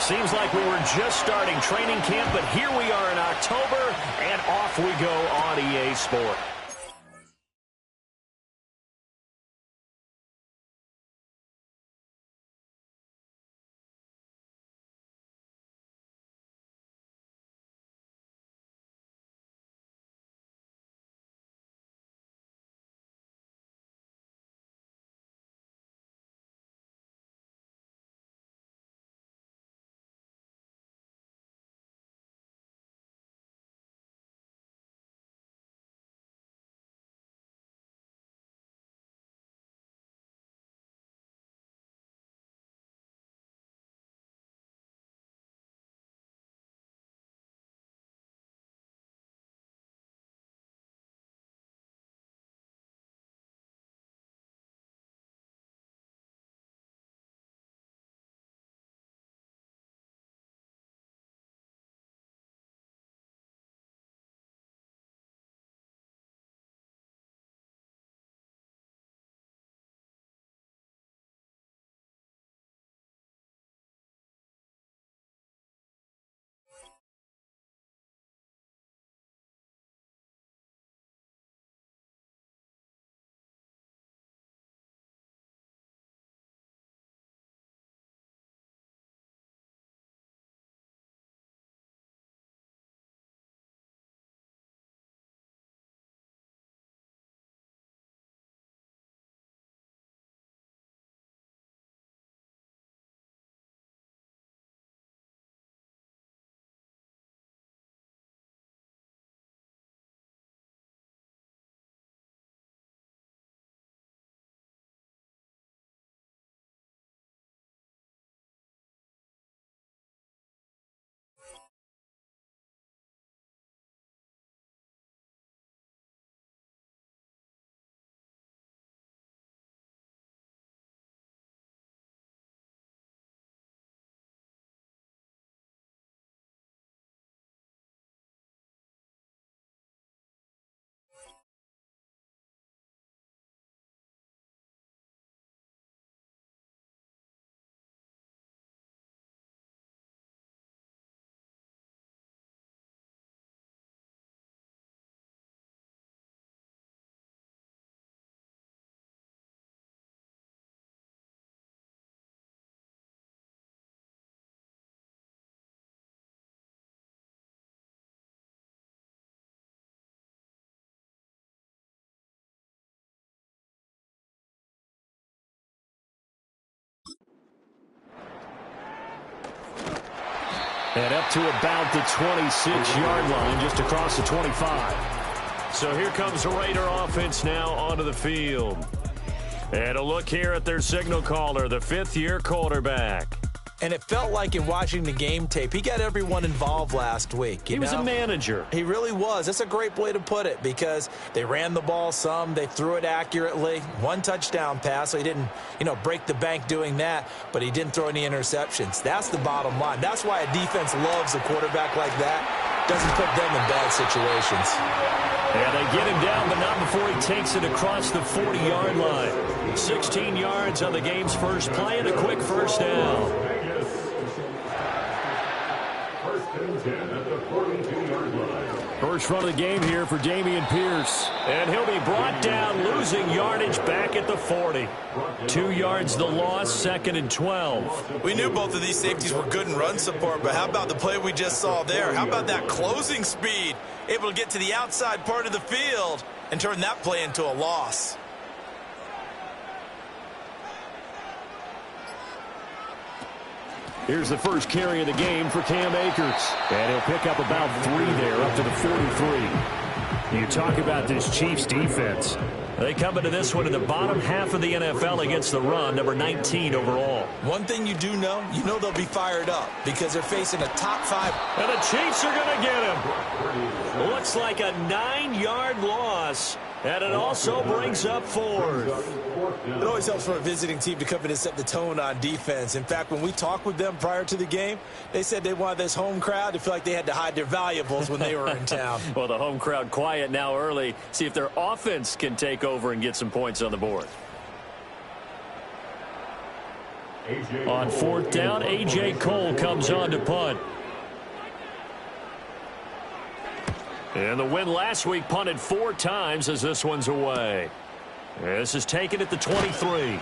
Seems like we were just starting training camp, but here we are in October, and off we go on EA Sport. And up to about the 26-yard line, just across the 25. So here comes the Raider offense now onto the field. And a look here at their signal caller, the fifth-year quarterback. And it felt like in watching the game tape, he got everyone involved last week. He was a manager. He really was. That's a great way to put it because they ran the ball some. They threw it accurately. One touchdown pass, so he didn't, break the bank doing that, but he didn't throw any interceptions. That's the bottom line. That's why a defense loves a quarterback like that. Doesn't put them in bad situations. And they get him down, but not before he takes it across the 40-yard line. 16 yards on the game's first play and a quick first down. First run of the game here for Dameon Pierce. And he'll be brought down, losing yardage back at the 40. 2 yards the loss, second and 12. We knew both of these safeties were good in run support, but how about the play we just saw there? How about that closing speed? Able to get to the outside part of the field and turn that play into a loss. Here's the first carry of the game for Cam Akers. And he'll pick up about 3 there, up to the 43. You talk about this Chiefs defense. They come into this one in the bottom half of the NFL against the run, number 19 overall. One thing you do know, they'll be fired up because they're facing a top 5. And the Chiefs are going to get him. Looks like a 9-yard loss. And it also brings up 4th. It always helps for a visiting team to come in and set the tone on defense. In fact, when we talked with them prior to the game, they said they wanted this home crowd to feel like they had to hide their valuables when they were in town. Well, the home crowd quiet now early. See if their offense can take over and get some points on the board. On fourth down, A.J. Cole comes on to punt. And the win last week punted 4 times as this one's away. This is taken at the 23.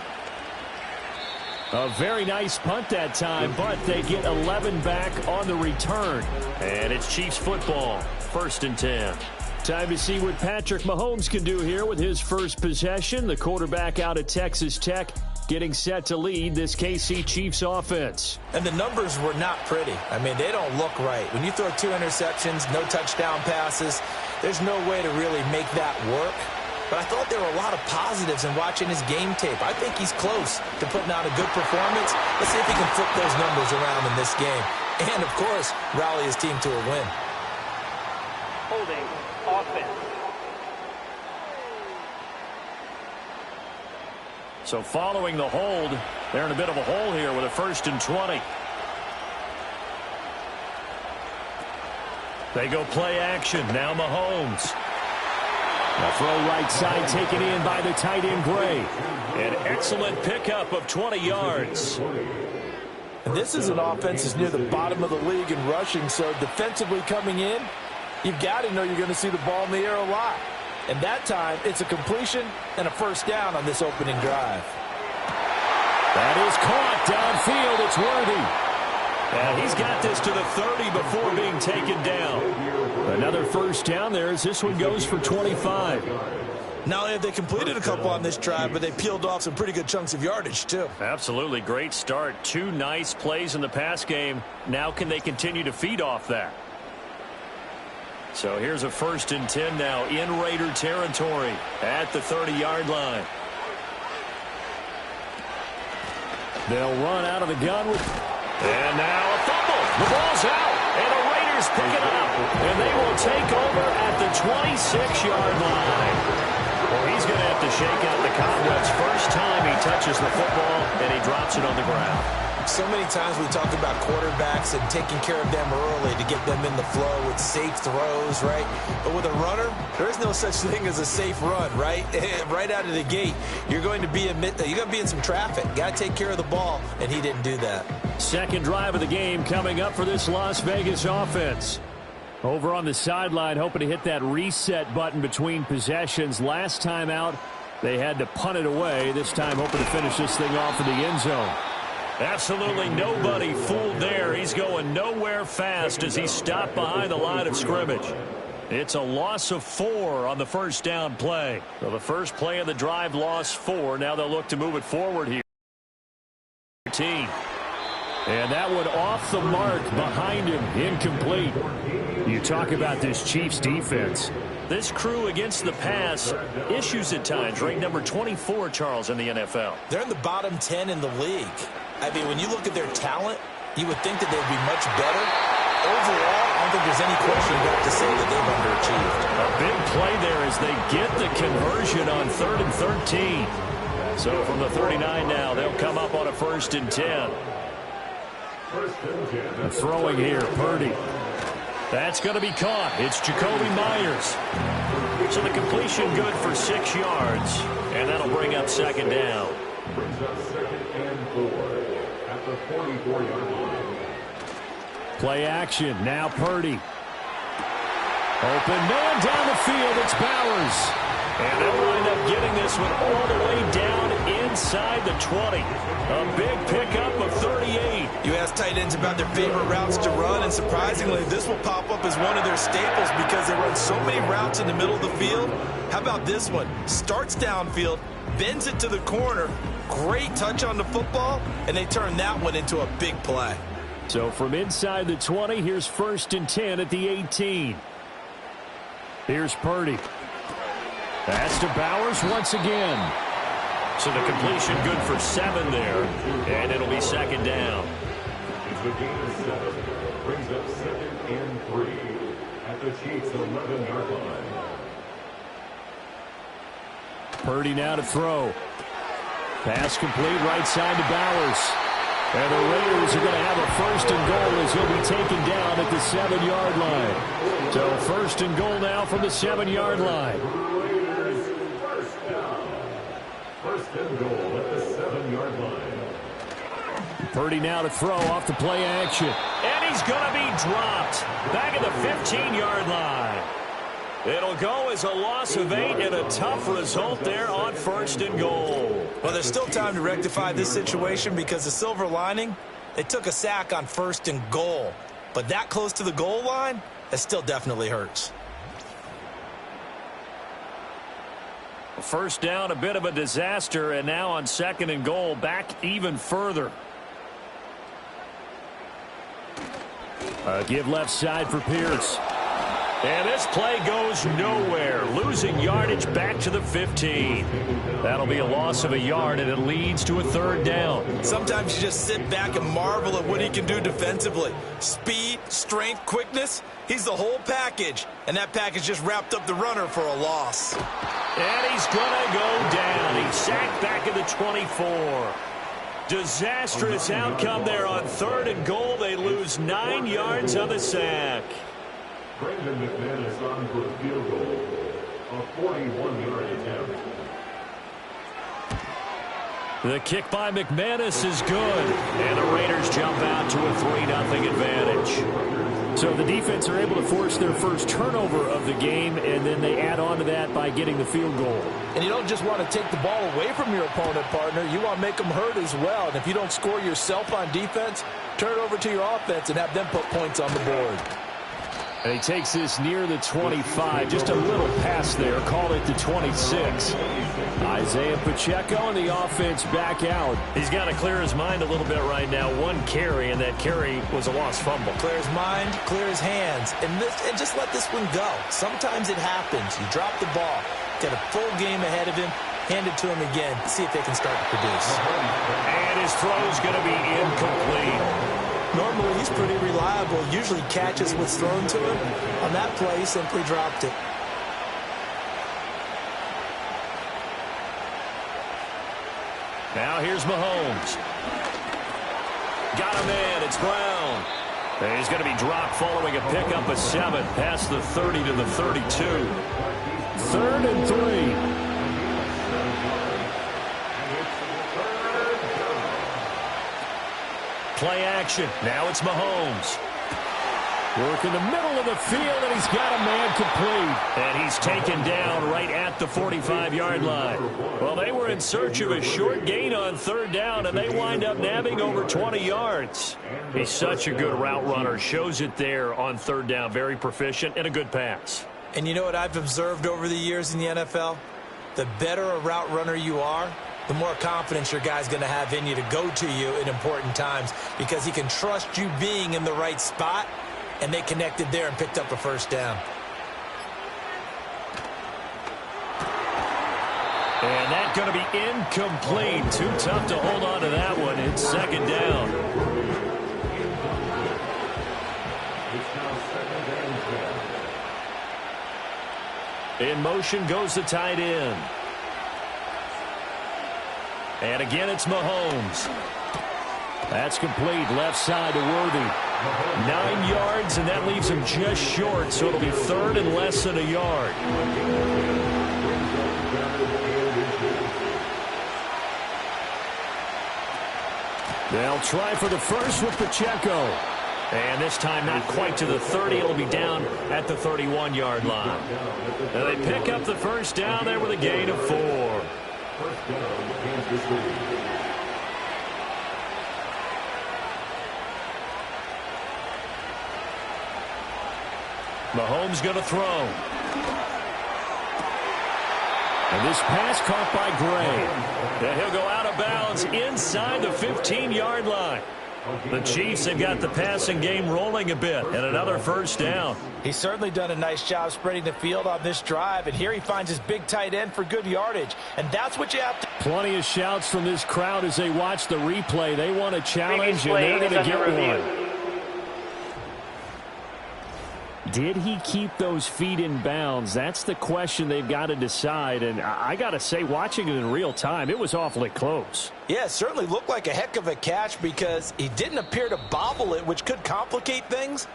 A very nice punt that time, but they get 11 back on the return. And it's Chiefs football, 1st and 10. Time to see what Patrick Mahomes can do here with his first possession. The quarterback out of Texas Tech getting set to lead this KC Chiefs offense. And the numbers were not pretty. I mean, they don't look right. When you throw 2 interceptions, no touchdown passes, there's no way to really make that work. But I thought there were a lot of positives in watching his game tape. I think he's close to putting out a good performance. Let's see if he can flip those numbers around in this game. And, of course, rally his team to a win. Holding offense. So following the hold, they're in a bit of a hole here with a 1st and 20. They go play action. Now Mahomes. The throw right side taken in by the tight end Gray. An excellent pickup of 20 yards. And this is an offense that's near the bottom of the league in rushing, so defensively coming in, you've got to know you're going to see the ball in the air a lot. And that time, it's a completion and a 1st down on this opening drive. That is caught downfield. It's Worthy. And he's got this to the 30 before being taken down. Another 1st down there as this one goes for 25. Not only have they completed a couple on this drive, but they peeled off some pretty good chunks of yardage, too. Absolutely. Great start. 2 nice plays in the pass game. Now can they continue to feed off that? So here's a 1st and 10 now in Raider territory at the 30-yard line. They'll run out of the gun with... And now a fumble. The ball's out. And the Raiders pick it up. And they will take over at the 26-yard line. Well, he's going to have to shake out the cobwebs first time he touches the football, and he drops it on the ground. So many times we talk about quarterbacks and taking care of them early to get them in the flow with safe throws, right? But with a runner, there is no such thing as a safe run, right? Right out of the gate, you're going to be in some traffic. Got to take care of the ball, and he didn't do that. Second drive of the game coming up for this Las Vegas offense. Over on the sideline, hoping to hit that reset button between possessions. Last time out, they had to punt it away. This time, hoping to finish this thing off in the end zone. Absolutely nobody fooled there. He's going nowhere fast as he stopped behind the line of scrimmage. It's a loss of 4 on the 1st down play. So the first play of the drive, lost 4. Now they'll look to move it forward here. And that one off the mark behind him, incomplete. You talk about this Chiefs defense. This crew against the pass, issues at times, ranked number 24, Charles, in the NFL. They're in the bottom 10 in the league. I mean, when you look at their talent, you would think that they'd be much better. Overall, I don't think there's any question you have to say that they've underachieved. A big play there as they get the conversion on 3rd and 13. So from the 39 now, they'll come up on a 1st and 10. Throwing here, Purdy. That's going to be caught. It's Jacoby Myers. So the completion good for 6 yards, and that'll bring up 2nd down. Brings up 2nd and 4 at the 44-yard line. Play action. Now Purdy. Open man down the field. It's Bowers. And they'll wind up getting this one all the way down inside the 20. A big pickup of 38. You ask tight ends about their favorite routes to run, and surprisingly, this will pop up as one of their staples because they run so many routes in the middle of the field. How about this one? Starts downfield, bends it to the corner, great touch on the football, and they turn that one into a big play. So from inside the 20, here's 1st and 10 at the 18. Here's Purdy. Pass to Bowers once again. So the completion good for 7 there, and it'll be 2nd down. The game is 7. Brings up 2nd and 3 at the Chiefs' 11-yard line. Purdy now to throw. Pass complete right side to Bowers. And the Raiders are going to have a 1st and goal as he'll be taken down at the 7-yard line. So 1st and goal now from the 7-yard line. Raiders 1st down. 1st and goal at the 7-yard line. Purdy now to throw off the play action. And he's going to be dropped back at the 15-yard line. It'll go as a loss of 8 and a tough result there on 1st and goal. Well, there's still time to rectify this situation because the silver lining, they took a sack on 1st and goal. But that close to the goal line, that still definitely hurts. First down, a bit of a disaster, and now on 2nd and goal, back even further. Give left side for Pierce. And this play goes nowhere. Losing yardage back to the 15. That'll be a loss of a yard, and it leads to a 3rd down. Sometimes you just sit back and marvel at what he can do defensively. Speed, strength, quickness. He's the whole package. And that package just wrapped up the runner for a loss. And he's going to go down. He's sacked back at the 24. Disastrous outcome there on 3rd and goal. They lose 9 yards on the sack. Brandon McManus on for a field goal. A 41-yard attempt. The kick by McManus is good. And the Raiders jump out to a 3-0 advantage. So the defense are able to force their first turnover of the game, and then they add on to that by getting the field goal. And you don't just want to take the ball away from your opponent, partner. You want to make them hurt as well. And if you don't score yourself on defense, turn it over to your offense and have them put points on the board. And he takes this near the 25. Just a little pass there. Call it the 26. Isaiah Pacheco and the offense back out. He's got to clear his mind a little bit right now. 1 carry, and that carry was a lost fumble. Clear his mind, clear his hands, and just let this one go. Sometimes it happens. You drop the ball. Got a full game ahead of him. Hand it to him again. See if they can start to produce. And his throw's going to be incomplete. Normally, he's pretty reliable. Usually catches what's thrown to him. On that play, he simply dropped it. Now here's Mahomes. Got a man. It's Brown. And he's going to be dropped following a pickup of 7 past the 30 to the 32. 3rd and 3. Play action. Now it's Mahomes. Work in the middle of the field, and he's got a man complete. And he's taken down right at the 45-yard line. Well, they were in search of a short gain on 3rd down, and they wind up nabbing over 20 yards. He's such a good route runner. Shows it there on 3rd down. Very proficient and a good pass. And you know what I've observed over the years in the NFL? The better a route runner you are, the more confidence your guy's going to have in you to go to you in important times because he can trust you being in the right spot, and they connected there and picked up a 1st down. And that's going to be incomplete. Too tough to hold on to that one. It's 2nd down. In motion goes the tight end. And again, it's Mahomes. That's complete. Left side to Worthy. 9 yards, and that leaves him just short, so it'll be 3rd and less than a yard. They'll try for the first with Pacheco. And this time not quite to the 30. It'll be down at the 31-yard line. And they pick up the 1st down there with a gain of 4. First down, Kansas City. Mahomes going to throw. And this pass caught by Gray. And he'll go out of bounds inside the 15-yard line. The Chiefs have got the passing game rolling a bit, and another 1st down. He's certainly done a nice job spreading the field on this drive, and here he finds his big tight end for good yardage, and that's what you have to. Plenty of shouts from this crowd as they watch the replay. They want a challenge, and they're going to get one. Did he keep those feet in bounds? That's the question they've got to decide. And I got to say, watching it in real time, it was awfully close. Yeah, it certainly looked like a heck of a catch because he didn't appear to bobble it, which could complicate things.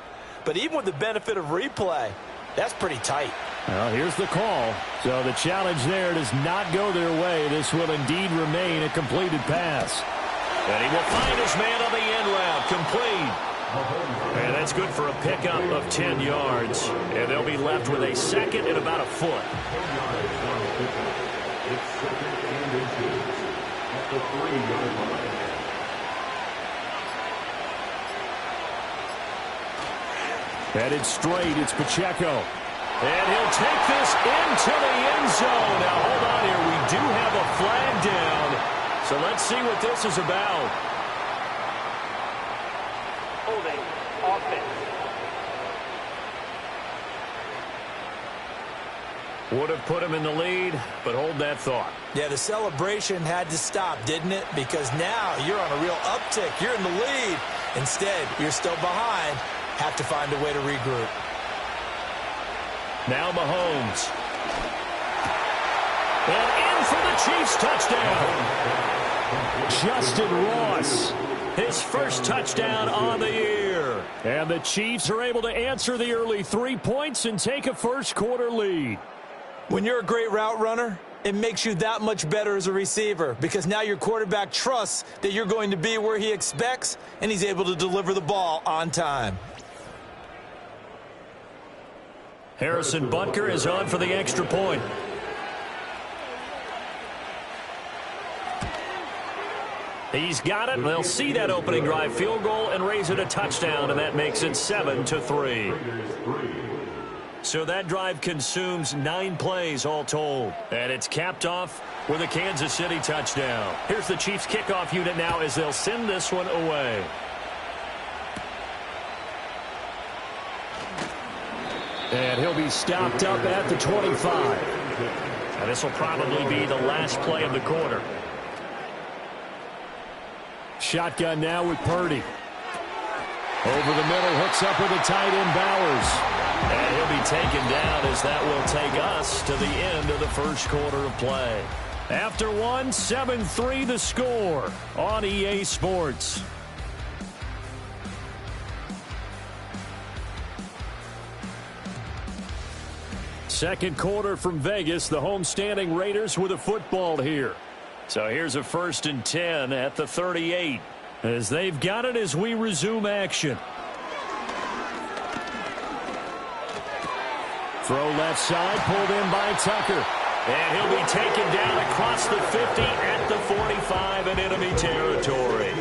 But even with the benefit of replay, that's pretty tight. Well, here's the call. So the challenge there does not go their way. This will indeed remain a completed pass. And he will find his man on the end route. Complete. And that's good for a pickup of 10 yards. And they'll be left with a second and about a foot. It's second and inches at the 3-yard line. Headed straight, it's Pacheco. And he'll take this into the end zone. Now, hold on here. We do have a flag down. So let's see what this is about. Holding. Offense. Would have put him in the lead, but hold that thought. Yeah, the celebration had to stop, didn't it? Because now you're on a real uptick. You're in the lead. Instead, you're still behind. Have to find a way to regroup. Now Mahomes. And in for the Chiefs touchdown. Justin Ross. His first touchdown on the year. And the Chiefs are able to answer the early 3 points and take a first-quarter lead. When you're a great route runner, it makes you that much better as a receiver because now your quarterback trusts that you're going to be where he expects, and he's able to deliver the ball on time. Harrison Butker is on for the extra point. He's got it. They'll see that opening drive field goal and raise it a touchdown, and that makes it 7-3. So that drive consumes 9 plays all told. And it's capped off with a Kansas City touchdown. Here's the Chiefs kickoff unit now as they'll send this one away. And he'll be stopped up at the 25. And this will probably be the last play of the quarter. Shotgun now with Purdy. Over the middle, hooks up with the tight end Bowers. And he'll be taken down as that will take us to the end of the first quarter of play. After one, 7-3 the score on EA Sports. Second quarter from Vegas, the homestanding Raiders with a football here. So here's a 1st and 10 at the 38 as they've got it as we resume action. Throw left side, pulled in by Tucker. And he'll be taken down across the 50 at the 45 in enemy territory.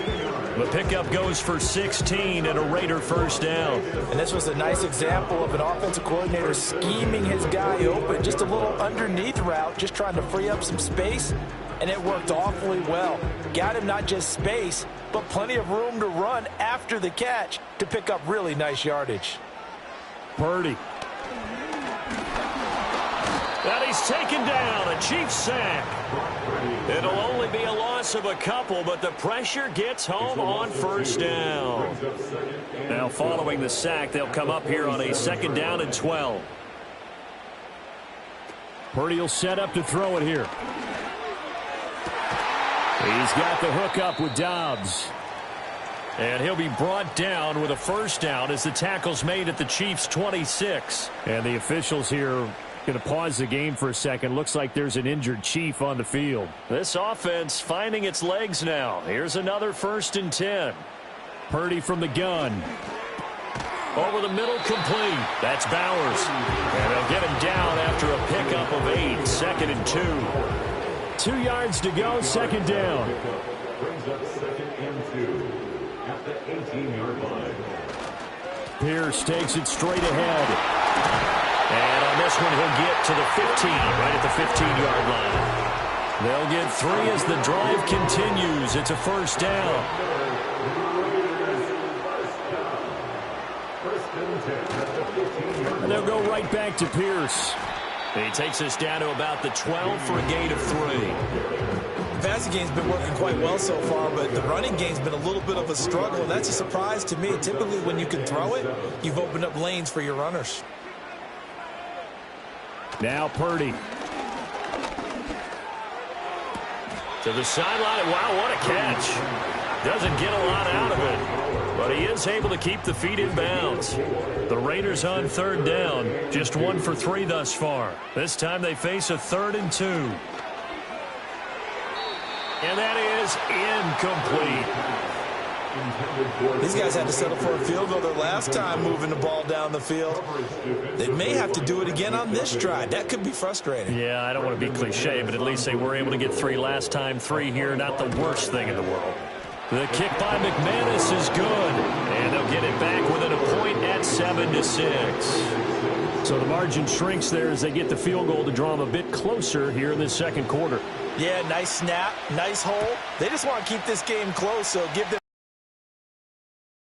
The pickup goes for 16 and a Raider first down. And this was a nice example of an offensive coordinator scheming his guy open. Just a little underneath route, just trying to free up some space. And it worked awfully well. Got him not just space, but plenty of room to run after the catch to pick up really nice yardage. Purdy. And he's taken down, a Chiefs sack. It'll only be a loss of a couple, but the pressure gets home on first down. Now following the sack, they'll come up here on a 2nd down and 12. Purdy will set up to throw it here. He's got the hook up with Dobbs. And he'll be brought down with a first down as the tackle's made at the Chiefs' 26. And the officials here going to pause the game for a second. Looks like there's an injured Chief on the field. This offense finding its legs now. Here's another 1st and 10. Purdy from the gun. Over the middle, complete. That's Bowers. And they'll get him down after a pickup of 8. 2nd and 2. 2 yards to go, 2nd down. Brings up 2nd and 2 at the 18-yard line. Pierce takes it straight ahead. And on this one, he'll get to the 15, right at the 15-yard line. They'll get 3 as the drive continues. It's a first down. And they'll go right back to Pierce. He takes us down to about the 12 for a gain of 3. The passing game's been working quite well so far, but the running game's been a little bit of a struggle, and that's a surprise to me. Typically, when you can throw it, you've opened up lanes for your runners. Now Purdy. To the sideline. Wow, what a catch. Doesn't get a lot out of it, but he is able to keep the feet in bounds. The Raiders on 3rd down. Just 1 for 3 thus far. This time they face a 3rd and 2. And that is incomplete. These guys had to settle for a field goal their last time moving the ball down the field. They may have to do it again on this drive. That could be frustrating. Yeah, I don't want to be cliche, but at least they were able to get 3 last time. 3 here, not the worst thing in the world. The kick by McManus is good, and they'll get it back within a point at 7-6. So the margin shrinks there as they get the field goal to draw them a bit closer here in this second quarter. Yeah, nice snap, nice hole. They just want to keep this game close, so give them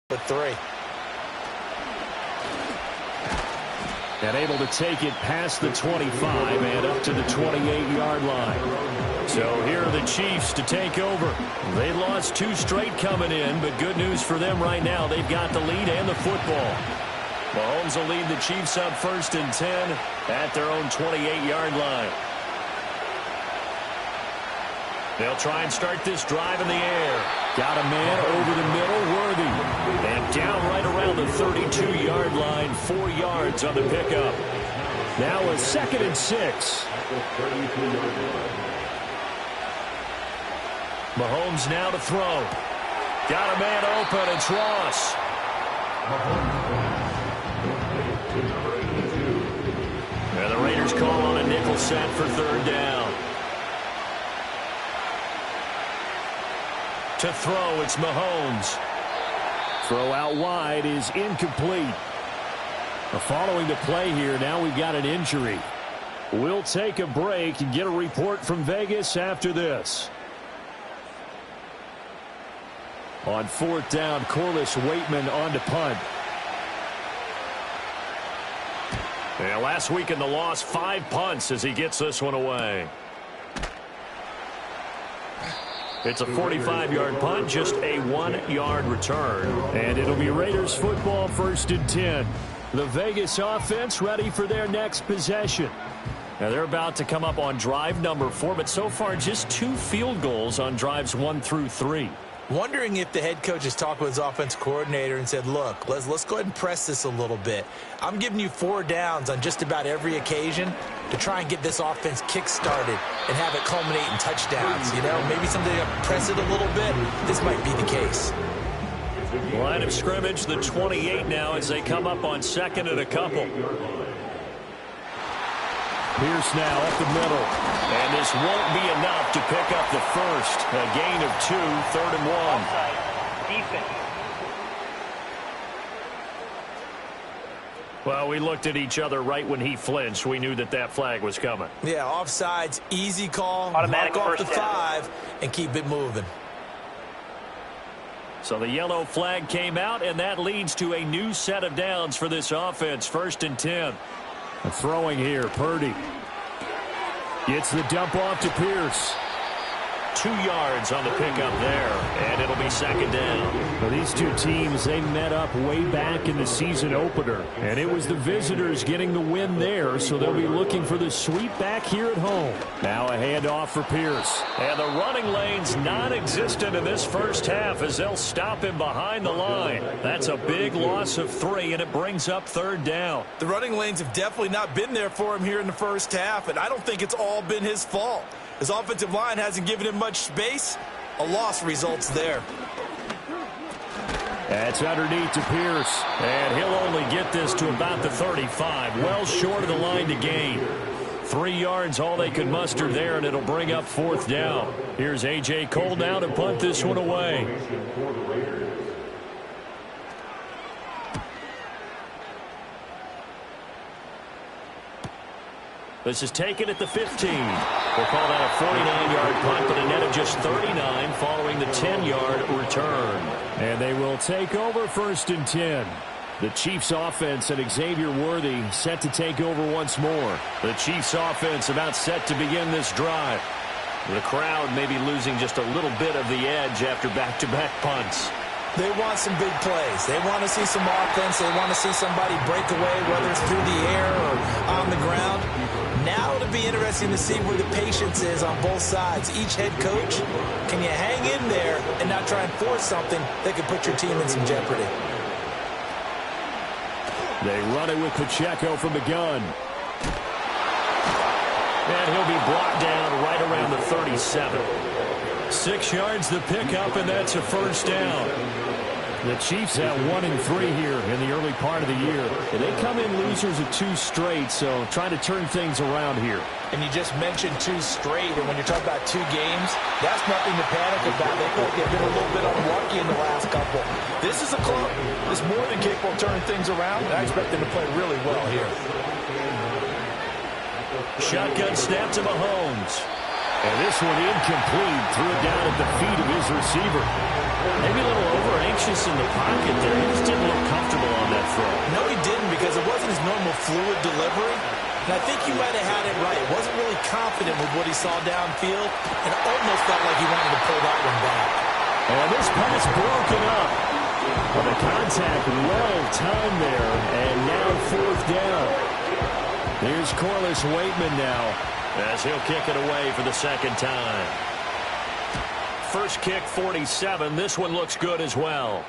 a 3. And able to take it past the 25 and up to the 28-yard line. So here are the Chiefs to take over. They lost 2 straight coming in, but good news for them right now. They've got the lead and the football. Mahomes will lead the Chiefs up 1st and 10 at their own 28-yard line. They'll try and start this drive in the air. Got a man over the middle, Worthy. And down right around the 32-yard line, 4 yards on the pickup. Now a 2nd and 6. Mahomes now to throw. Got a man open. It's Ross. And the Raiders call on a nickel set for 3rd down. To throw, it's Mahomes. Throw out wide is incomplete. Following the play here, now we've got an injury. We'll take a break and get a report from Vegas after this. On 4th down, Corliss Waitman on to punt. And last week in the loss, 5 punts as he gets this one away. It's a 45-yard punt, just a 1-yard return. And it'll be Raiders football 1st and 10. The Vegas offense ready for their next possession. Now they're about to come up on drive number 4, but so far just 2 field goals on drives 1 through 3. Wondering if the head coach has talked with his offensive coordinator and said, look, let's go ahead and press this a little bit. I'm giving you 4 downs on just about every occasion to try and get this offense kick-started and have it culminate in touchdowns. You know, maybe something to press it a little bit. This might be the case. Line of scrimmage, the 28 now as they come up on 2nd and a couple. Pierce now up the middle. And this won't be enough to pick up the first. A gain of 2, 3rd and 1. Offside. Defense. Well, we looked at each other right when he flinched. We knew that that flag was coming. Yeah, offsides, easy call. Automatic mark off the first down. 5 and keep it moving. So the yellow flag came out, and that leads to a new set of downs for this offense. 1st and 10. Throwing here, Purdy. Gets the dump off to Pierce. 2 yards on the pickup there, and it'll be 2nd down. Well, these 2 teams, they met up way back in the season opener, and it was the visitors getting the win there, so they'll be looking for the sweep back here at home. Now a handoff for Pierce. And the running lane's non-existent in this first half as they'll stop him behind the line. That's a big loss of 3, and it brings up 3rd down. The running lanes have definitely not been there for him here in the first half, and I don't think it's all been his fault. His offensive line hasn't given him much space. A loss results there. That's underneath to Pierce. And he'll only get this to about the 35. Well short of the line to gain. 3 yards all they could muster there, and it'll bring up 4th down. Here's A.J. Cole now to punt this one away. This is taken at the 15. We'll call that a 49-yard punt, but a net of just 39 following the 10-yard return. And they will take over 1st and 10. The Chiefs offense and Xavier Worthy set to take over once more. The Chiefs offense about set to begin this drive. The crowd may be losing just a little bit of the edge after back-to-back punts. They want some big plays. They want to see some offense. They want to see somebody break away, whether it's through the air or on the ground. Now it'll be interesting to see where the patience is on both sides. Each head coach, can you hang in there and not try and force something that could put your team in some jeopardy? They run it with Pacheco from the gun. And he'll be brought down right around the 37. 6 yards the pickup, and that's a first down. The Chiefs have 1-3 here in the early part of the year. And they come in losers of 2 straight, so trying to turn things around here. And you just mentioned 2 straight, and when you're talking about 2 games, that's nothing to panic about. They feel like they've been a little bit unlucky in the last couple. This is a club that's more than capable of turning things around, and I expect them to play really well here. Shotgun snap to Mahomes. And this one incomplete. Threw it down at the feet of his receiver. Maybe a little over-anxious in the pocket there. He just didn't look comfortable on that throw. No, he didn't, because it wasn't his normal fluid delivery. And I think you might have had it right. Wasn't really confident with what he saw downfield, and almost felt like he wanted to pull that one back. And this pass broken up. Well, the contact well-timed there, and now 4th down. Here's Corliss Waitman now, as he'll kick it away for the 2nd time. First kick, 47. This one looks good as well.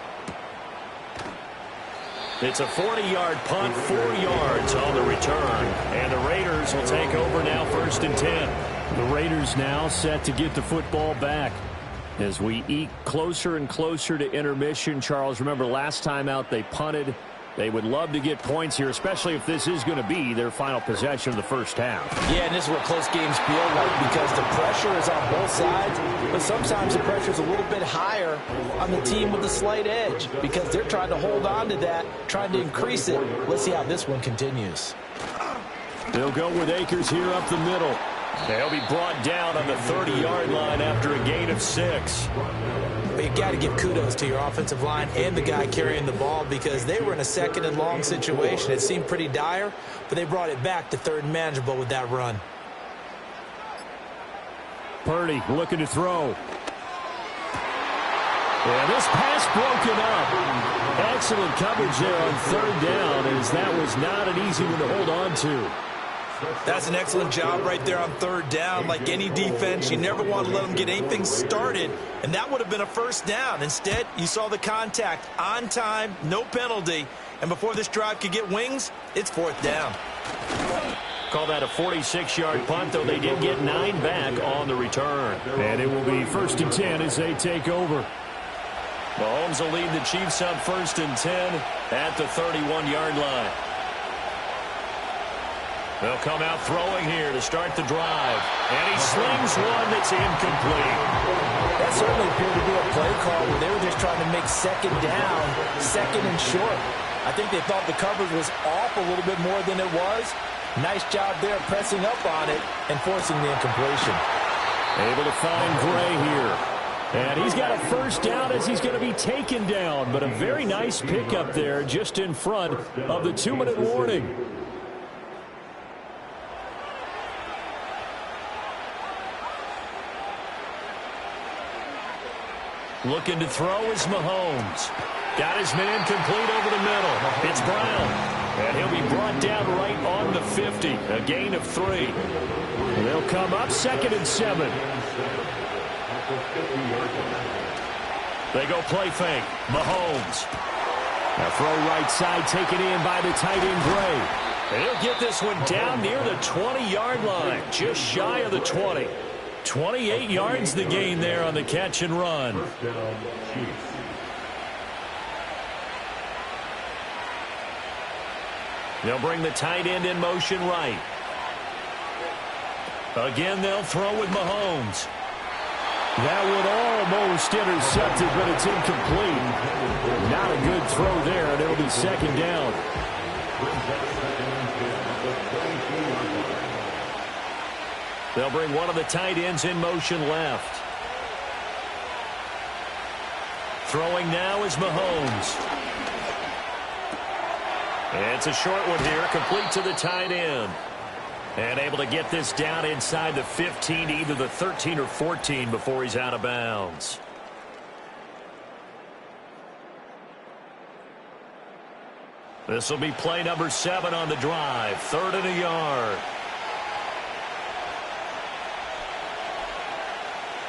It's a 40-yard punt, 4 yards on the return. And the Raiders will take over now, 1st and 10. The Raiders now set to get the football back. As we eke closer and closer to intermission, Charles, remember last time out they punted. They would love to get points here, especially if this is going to be their final possession of the first half. Yeah, and this is what close games feel like, because the pressure is on both sides, but sometimes the pressure is a little bit higher on the team with the slight edge, because they're trying to hold on to that, trying to increase it. Let's see how this one continues. They'll go with Akers here up the middle. They'll be brought down on the 30-yard line after a gain of 6. But you got to give kudos to your offensive line and the guy carrying the ball, because they were in a 2nd and long situation. It seemed pretty dire, but they brought it back to 3rd and manageable with that run. Purdy looking to throw. And this pass broken up. Excellent coverage there on 3rd down, as that was not an easy one to hold on to. That's an excellent job right there on 3rd down. Like any defense, you never want to let them get anything started, and that would have been a first down. Instead, you saw the contact on time, no penalty, and before this drive could get wings, it's 4th down. Call that a 46-yard punt, though they did get 9 back on the return. And it will be 1st and 10 as they take over. Mahomes will lead the Chiefs up 1st and 10 at the 31-yard line. They'll come out throwing here to start the drive. And he slings one that's incomplete. That certainly appeared to be a play call where they were just trying to make 2nd down, 2nd and short. I think they thought the coverage was off a little bit more than it was. Nice job there pressing up on it and forcing the incompletion. Able to find Gray here. And he's got a first down as he's going to be taken down. But a very nice pickup there just in front of the 2-minute warning. Looking to throw is Mahomes. Got his man complete over the middle. It's Brown. And he'll be brought down right on the 50. A gain of 3. They'll come up 2nd and 7. They go play fake. Mahomes. Now throw right side taken in by the tight end Gray. And he'll get this one down near the 20-yard line. Just shy of the 20. 28 yards the gain there on the catch and run. They'll bring the tight end in motion right. Again, they'll throw with Mahomes. That one almost intercepted, but it's incomplete. Not a good throw there, and it'll be 2nd down. They'll bring one of the tight ends in motion left. Throwing now is Mahomes. It's a short one here, complete to the tight end. And able to get this down inside the 15, either the 13 or 14 before he's out of bounds. This will be play number 7 on the drive. 3rd and a yard.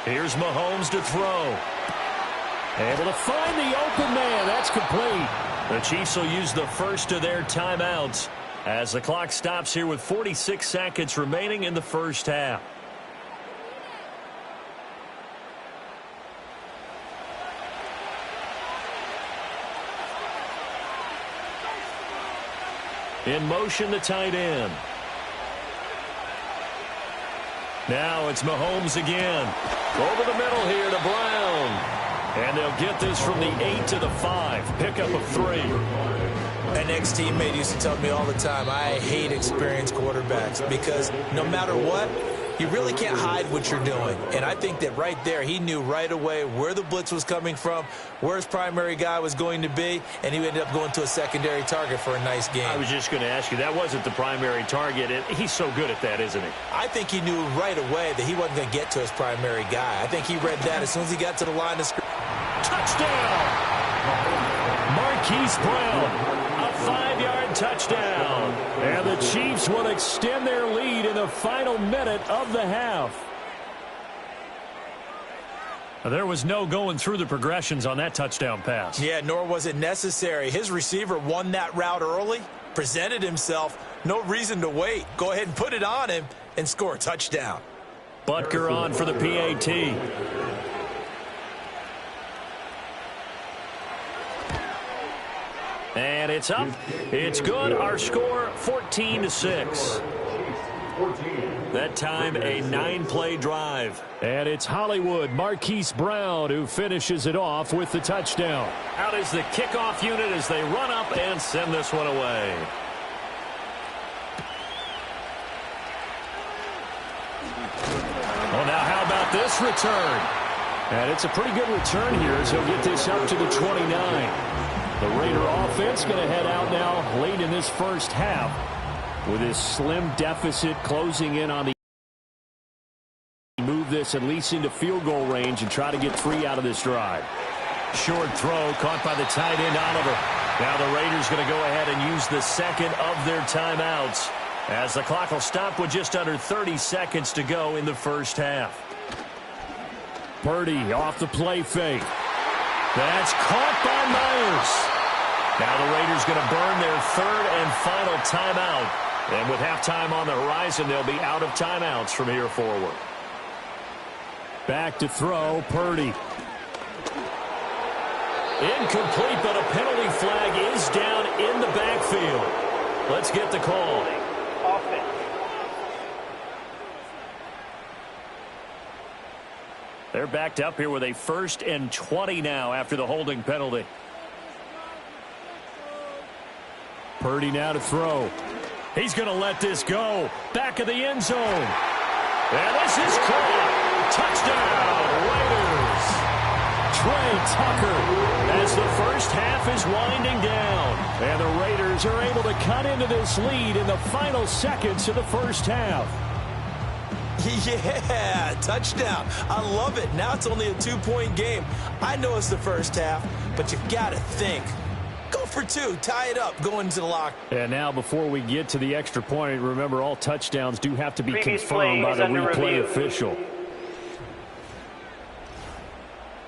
Here's Mahomes to throw. Able to find the open man. That's complete. The Chiefs will use the first of their timeouts as the clock stops here with 46 seconds remaining in the first half. In motion, the tight end. Now it's Mahomes again. Over the middle here to Brown. And they'll get this from the 8 to the 5. Pickup of 3. An ex-teammate used to tell me all the time, I hate experienced quarterbacks because no matter what, you really can't hide what you're doing. And I think that right there, he knew right away where the blitz was coming from, where his primary guy was going to be, and he ended up going to a secondary target for a nice game. I was just going to ask you, that wasn't the primary target. And he's so good at that, isn't he? I think he knew right away that he wasn't going to get to his primary guy. I think he read that as soon as he got to the line of scrimmage. Touchdown! Marquise Brown. A 5-yard touchdown. And the Chiefs will extend their lead in the final minute of the half. There was no going through the progressions on that touchdown pass. Yeah, nor was it necessary. His receiver won that route early, presented himself. No reason to wait. Go ahead and put it on him and score a touchdown. Butker on for the PAT. And it's up. It's good. Our score, 14-6. That time, a 9-play drive. And it's Hollywood Marquise Brown who finishes it off with the touchdown. Out is the kickoff unit as they run up and send this one away. Well, now how about this return? And it's a pretty good return here as he'll get this up to the 29. The Raider offense going to head out now late in this first half with his slim deficit closing in on the move this at least into field goal range and try to get 3 out of this drive. Short throw caught by the tight end Oliver. Now the Raiders going to go ahead and use the second of their timeouts as the clock will stop with just under 30 seconds to go in the first half. Purdy off the play fake. That's caught by Myers. Now the Raiders going to burn their third and final timeout. And with halftime on the horizon, they'll be out of timeouts from here forward. Back to throw, Purdy. Incomplete, but a penalty flag is down in the backfield. Let's get the call. Offense. They're backed up here with a 1st and 20 now after the holding penalty. Purdy now to throw. He's going to let this go. Back of the end zone. And this is caught. Touchdown, Raiders. Trey Tucker as the first half is winding down. And the Raiders are able to cut into this lead in the final seconds of the first half. Yeah, touchdown. I love it. Now it's only a 2-point game. I know it's the first half, but you've got to think. Go for 2. Tie it up. Go into the lock. And now before we get to the extra point, remember all touchdowns do have to be Previous confirmed by play the is under replay review. official.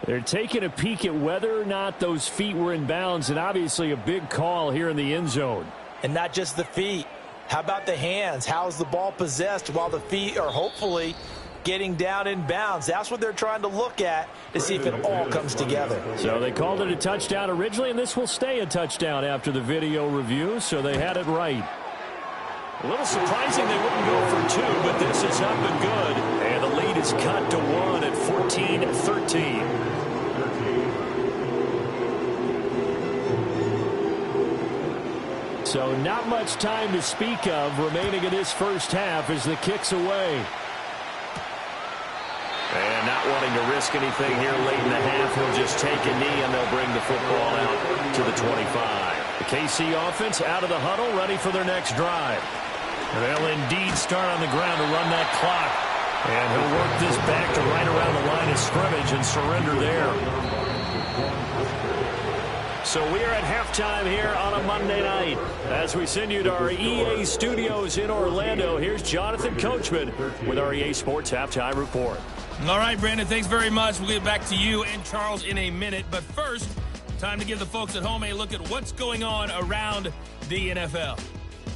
They're taking a peek at whether or not those feet were in bounds, and obviously a big call here in the end zone. And not just the feet. How about the hands? How's the ball possessed while the feet are hopefully getting down in bounds? That's what they're trying to look at to see if it all comes together. So they called it a touchdown originally, and this will stay a touchdown after the video review, so they had it right. A little surprising they wouldn't go for 2, but this is up and good. And the lead is cut to 1 at 14-13. So not much time to speak of remaining in this first half as the kick's away. And not wanting to risk anything here late in the half, he'll just take a knee and they'll bring the football out to the 25. The KC offense out of the huddle, ready for their next drive. And they'll indeed start on the ground to run that clock. And he'll work this back to right around the line of scrimmage and surrender there. So we are at halftime here on a Monday night. As we send you to our EA studios in Orlando, here's Jonathan Coachman with our EA Sports Halftime Report. All right, Brandon, thanks very much. We'll get back to you and Charles in a minute. But first, time to give the folks at home a look at what's going on around the NFL.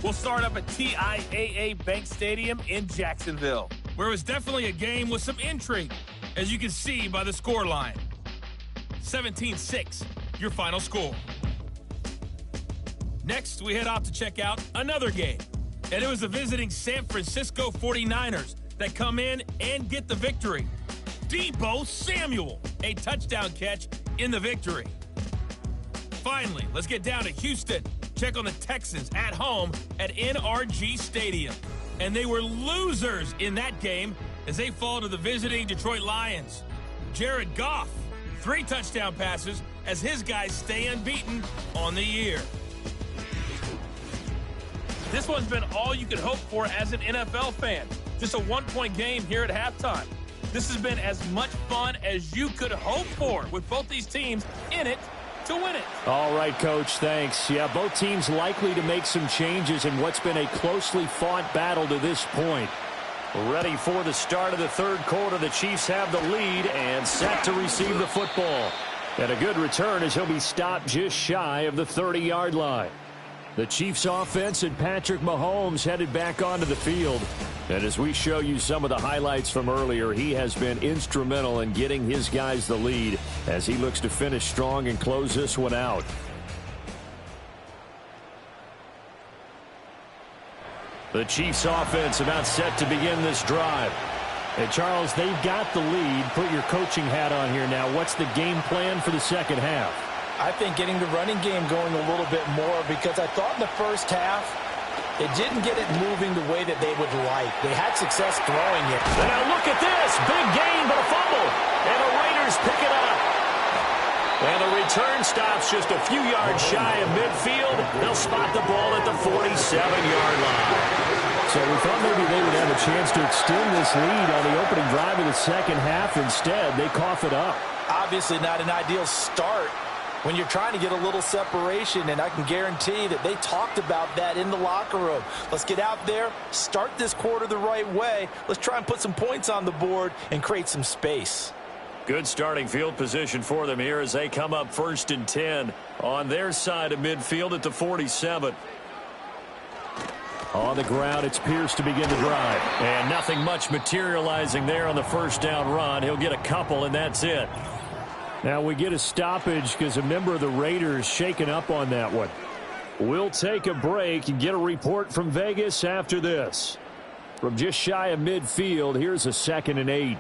We'll start up at TIAA Bank Stadium in Jacksonville, where it was definitely a game with some intrigue, as you can see by the score line. 17-6. Your final score. Next, we head off to check out another game. And it was the visiting San Francisco 49ers that come in and get the victory. Deebo Samuel, a touchdown catch in the victory. Finally, let's get down to Houston. Check on the Texans at home at NRG Stadium. And they were losers in that game as they fall to the visiting Detroit Lions. Jared Goff, 3 touchdown passes as his guys stay unbeaten on the year. This one's been all you could hope for as an NFL fan. Just a 1-point game here at halftime. This has been as much fun as you could hope for with both these teams in it to win it. All right, Coach, thanks. Yeah, both teams likely to make some changes in what's been a closely fought battle to this point. Ready for the start of the third quarter. The Chiefs have the lead and set to receive the football. And a good return as he'll be stopped just shy of the 30-yard line. The Chiefs offense and Patrick Mahomes headed back onto the field. And as we show you some of the highlights from earlier, he has been instrumental in getting his guys the lead as he looks to finish strong and close this one out. The Chiefs offense about set to begin this drive. And Charles, they've got the lead. Put your coaching hat on here now. What's the game plan for the second half? I think getting the running game going a little bit more, because I thought in the first half they didn't get it moving the way that they would like. They had success throwing it. And now look at this. Big gain, but a fumble. And the Raiders pick it up. And the return stops just a few yards shy of midfield. They'll spot the ball at the 47-yard line. So we thought maybe they would have a chance to extend this lead on the opening drive of the second half. Instead, they cough it up. Obviously not an ideal start when you're trying to get a little separation, and I can guarantee that they talked about that in the locker room. Let's get out there, start this quarter the right way. Let's try and put some points on the board and create some space. Good starting field position for them here as they come up 1st and 10 on their side of midfield at the 47. On the ground, it's Pierce to begin the drive. And nothing much materializing there on the first down run. He'll get a couple, and that's it. Now we get a stoppage because a member of the Raiders shaken up on that one. We'll take a break and get a report from Vegas after this. From just shy of midfield, here's a 2nd and 8.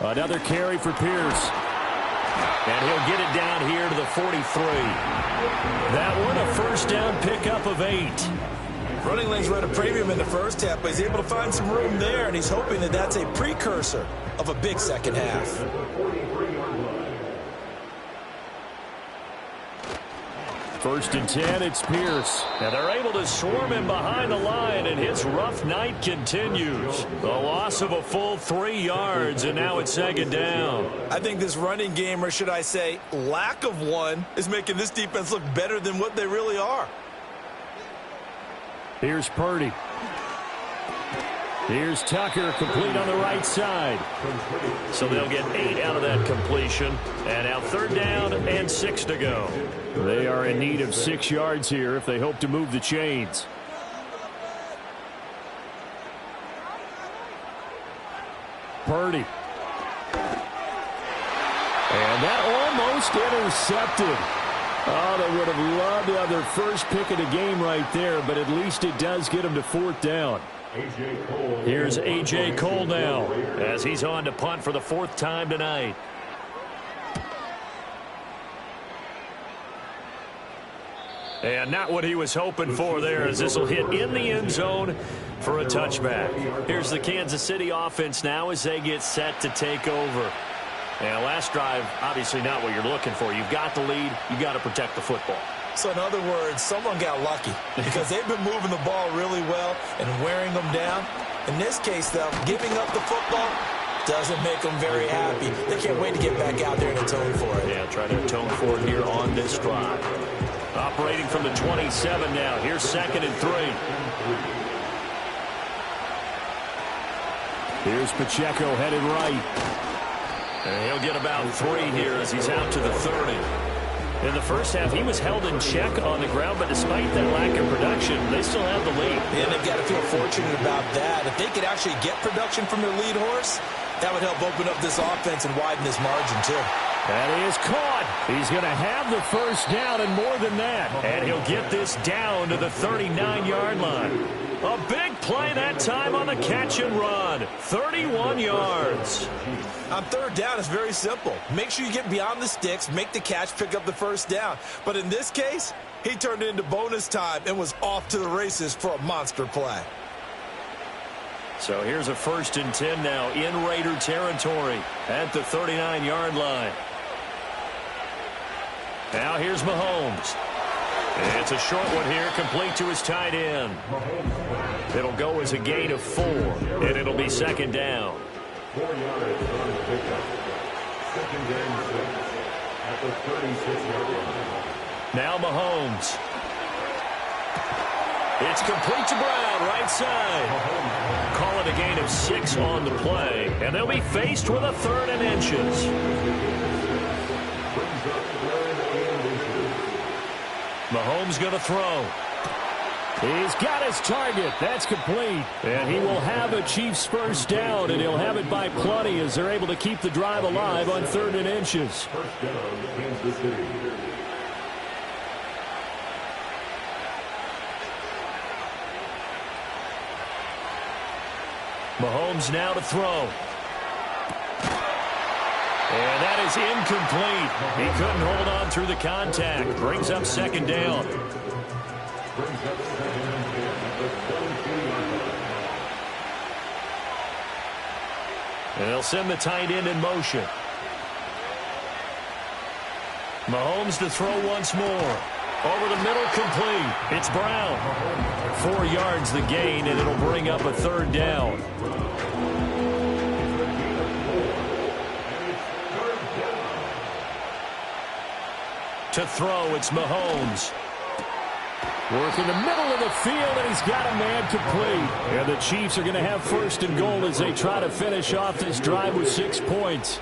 Another carry for Pierce. And he'll get it down here to the 43. That one a first down pickup of 8. Running lanes run a premium in the first half, but he's able to find some room there, and he's hoping that that's a precursor of a big second half. First and 10, it's Pierce. And they're able to swarm him behind the line, and his rough night continues. The loss of a full 3 yards, and now it's 2nd down. I think this running game, or should I say lack of one, is making this defense look better than what they really are. Here's Purdy. Here's Tucker, complete on the right side. So they'll get 8 out of that completion. And now 3rd down and 6 to go. They are in need of 6 yards here if they hope to move the chains. Purdy. And that almost intercepted. Oh, they would have loved to have their first pick of the game right there, but at least it does get them to 4th down. Here's A.J. Cole now as he's on to punt for the 4th time tonight. And not what he was hoping for there, as this will hit in the end zone for a touchback. Here's the Kansas City offense now as they get set to take over. And last drive, obviously not what you're looking for. You've got the lead. You've got to protect the football. So in other words, someone got lucky because they've been moving the ball really well and wearing them down. In this case, though, giving up the football doesn't make them very happy. They can't wait to get back out there and atone for it. Yeah, try to atone for it here on this drive. Operating from the 27 now. Here's 2nd and 3. Here's Pacheco headed right. And he'll get about 3 here as he's out to the 30. In the first half, he was held in check on the ground, but despite that lack of production, they still have the lead. And they've got to feel fortunate about that. If they could actually get production from their lead horse, that would help open up this offense and widen this margin, too. That is caught. He's going to have the first down and more than that. And he'll get this down to the 39-yard line. A big play that time on the catch and run. 31 yards. On third down, it's very simple. Make sure you get beyond the sticks, make the catch, pick up the first down. But in this case, he turned it into bonus time and was off to the races for a monster play. So here's a 1st and 10 now in Raider territory at the 39-yard line. Now here's Mahomes. It's a short one here, complete to his tight end. It'll go as a gain of 4, and it'll be 2nd down. 4 yards on the pickup. 2nd and 6 at the 36-yard line. Now Mahomes. It's complete to Brown, right side. Call it a gain of 6 on the play, and they'll be faced with a 3rd and inches. Mahomes going to throw. He's got his target. That's complete. And he will have a Chiefs first down, and he'll have it by plenty as they're able to keep the drive alive on 3rd and inches. First down, Kansas City. Mahomes now to throw. And that is incomplete. He couldn't hold on through the contact. Brings up 2nd down. And they'll send the tight end in motion. Mahomes to throw once more. Over the middle, complete. It's Brown. 4 yards the gain, and it'll bring up a 3rd down. To throw, it's Mahomes. Work in the middle of the field, and he's got a man complete. And the Chiefs are going to have 1st and goal as they try to finish off this drive with 6 points.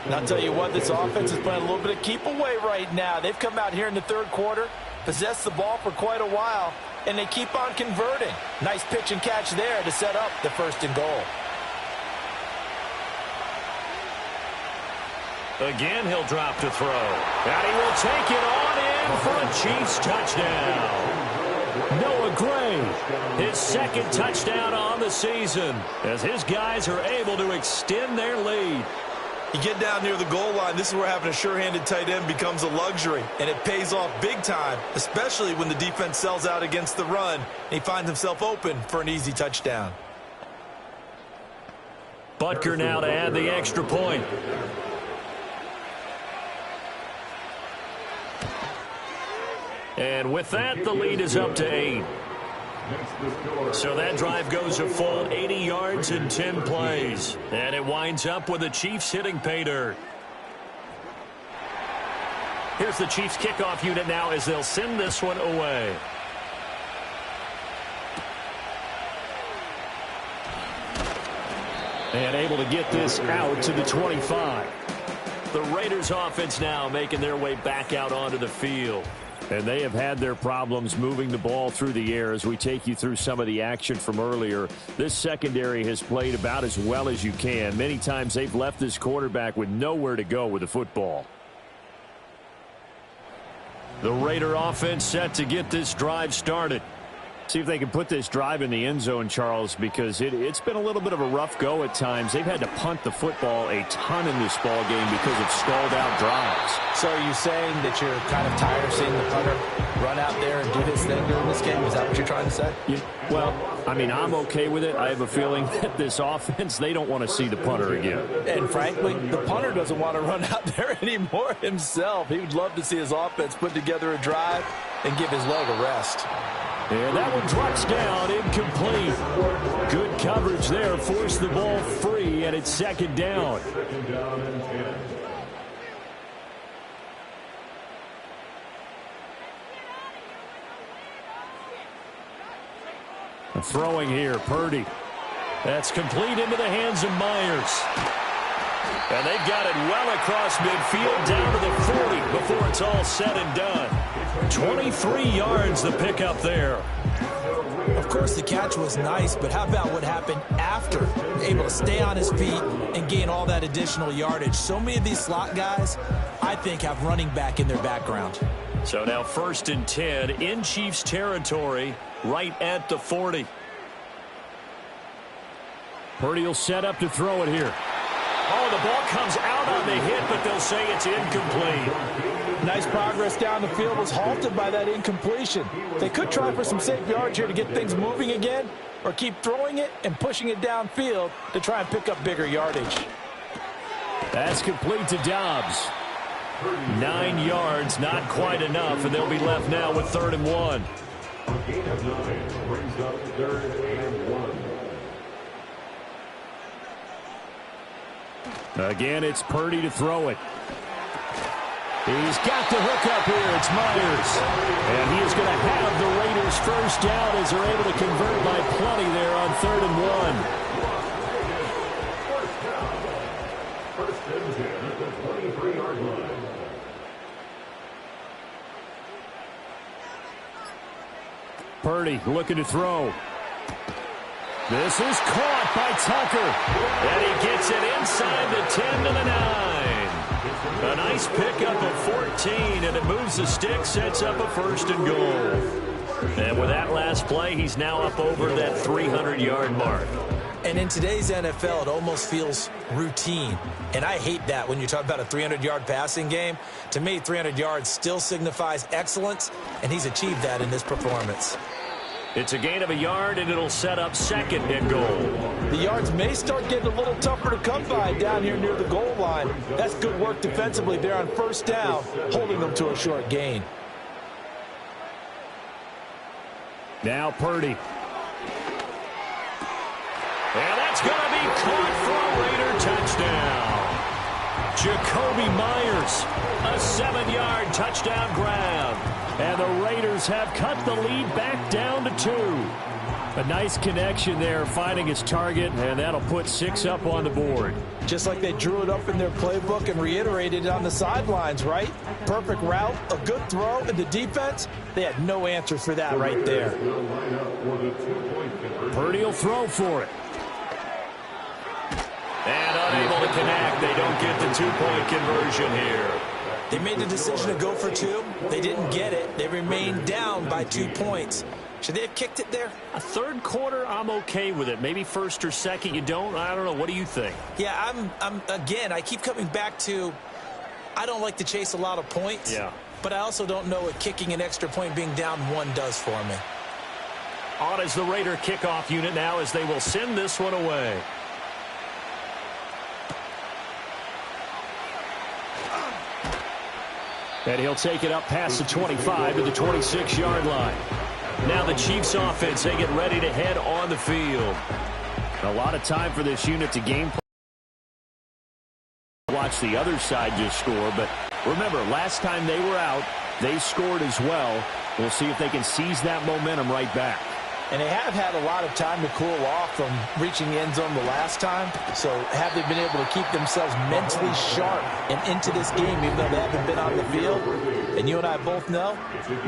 And I'll tell you what, this offense is playing a little bit of keep away right now. They've come out here in the 3rd quarter, possessed the ball for quite a while, and they keep on converting. Nice pitch and catch there to set up the 1st and goal. Again, he'll drop to throw. And he will take it on in for a Chiefs touchdown. Noah Gray, his 2nd touchdown on the season, as his guys are able to extend their lead. You get down near the goal line, this is where having a sure-handed tight end becomes a luxury, and it pays off big time, especially when the defense sells out against the run, and he finds himself open for an easy touchdown. Butker now to add the extra point. And with that, the lead is up to 8. So that drive goes a full 80 yards in 10 plays. And it winds up with the Chiefs hitting pay dirt. Here's the Chiefs kickoff unit now as they'll send this one away. And able to get this out to the 25. The Raiders offense now making their way back out onto the field. And they have had their problems moving the ball through the air as we take you through some of the action from earlier. This secondary has played about as well as you can. Many times they've left this quarterback with nowhere to go with the football. The Raider offense set to get this drive started. See if they can put this drive in the end zone, Charles, because it's been a little bit of a rough go at times. They've had to punt the football a ton in this ball game because of stalled out drives. So are you saying that you're kind of tired of seeing the punter run out there and do his thing during this game? Is that what you're trying to say? Yeah, well, I mean, I'm okay with it. I have a feeling that this offense, they don't want to see the punter again. And frankly, the punter doesn't want to run out there anymore himself. He would love to see his offense put together a drive and give his leg a rest. And that one drops down, incomplete. Good coverage there, forced the ball free, and it's 2nd down. 2nd down and 10. Throwing here, Purdy. That's complete into the hands of Myers. And they've got it well across midfield down to the 40 before it's all said and done. 23 yards the pickup there. Of course, the catch was nice, but how about what happened after? Able to stay on his feet and gain all that additional yardage. So many of these slot guys, I think, have running back in their background. So now 1st and 10 in Chiefs territory, right at the 40. Purdy will set up to throw it here. Oh, the ball comes out on the hit, but they'll say it's incomplete. Nice progress down the field, was halted by that incompletion. They could try for some safe yards here to get things moving again, or keep throwing it and pushing it downfield to try and pick up bigger yardage. That's complete to Dobbs. 9 yards, not quite enough, and they'll be left now with 3rd and 1. A gain of 9 brings up 3rd and 1. Again, it's Purdy to throw it. He's got the hook up here. It's Myers. And he is going to have the Raiders first down as they're able to convert by plenty there on 3rd and 1. First and 10 at the 23-yard line. Purdy looking to throw. This is caught by Tucker. And he gets it inside the 10 to the 9. A nice pickup of 14, and it moves the stick, sets up a 1st and goal. And with that last play, he's now up over that 300-yard mark. And in today's NFL, it almost feels routine. And I hate that when you talk about a 300-yard passing game. To me, 300 yards still signifies excellence, and he's achieved that in this performance. It's a gain of a yard, and it'll set up 2nd and goal. The yards may start getting a little tougher to come by down here near the goal line. That's good work defensively there on 1st down, holding them to a short gain. Now Purdy. And that's going to be caught for a Raider touchdown. Jacoby Myers, a 7-yard touchdown grab. And the Raiders have cut the lead back down to 2. A nice connection there, finding his target, and that'll put 6 up on the board. Just like they drew it up in their playbook and reiterated it on the sidelines, right? Perfect route, a good throw, and the defense, they had no answer for that right there. Purdy will throw for it. And unable to connect. They don't get the 2-point conversion here. They made the decision to go for 2. They didn't get it. They remained down by 2 points. Should they have kicked it there? A 3rd quarter, I'm okay with it. Maybe 1st or 2nd, you don't? I don't know. What do you think? Yeah, again, I keep coming back to I don't like to chase a lot of points. Yeah. But I also don't know what kicking an extra point being down 1 does for me. On is the Raider kickoff unit now as they will send this one away. And he'll take it up past the 25 to the 26-yard line. Now the Chiefs offense, they get ready to head on the field. A lot of time for this unit to game plan. Watch the other side just score, but remember, last time they were out, they scored as well. We'll see if they can seize that momentum right back. And they have had a lot of time to cool off from reaching the end zone the last time. So have they been able to keep themselves mentally sharp and into this game, even though they haven't been on the field? And you and I both know,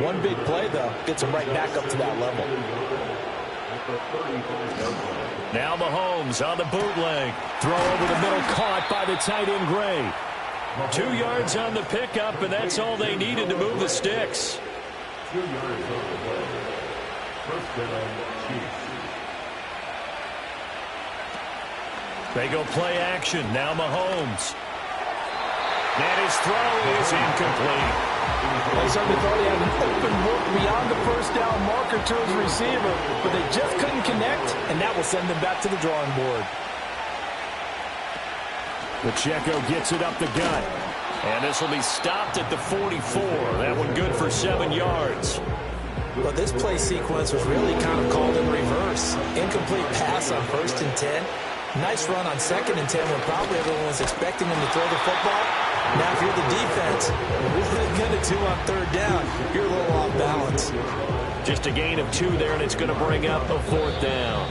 one big play, though, gets them right back up to that level. Now Mahomes on the bootleg. Throw over the middle, caught by the tight end, Gray. 2 yards on the pickup, and that's all they needed to move the sticks. 2 yards on the play. First down, Chiefs. They go play action. Now Mahomes. And his throw is incomplete. They certainly thought he had an open look beyond the 1st down marker to his receiver, but they just couldn't connect, and that will send them back to the drawing board. Pacheco gets it up the gut. And this will be stopped at the 44. That one good for 7 yards. Well, this play sequence was really kind of called in reverse. Incomplete pass on 1st and 10. Nice run on 2nd and 10 when probably everyone was expecting him to throw the football. Now, if you're the defense, what are they going to do on 3rd down? You're a little off balance. Just a gain of 2 there, and it's going to bring up a 4th down.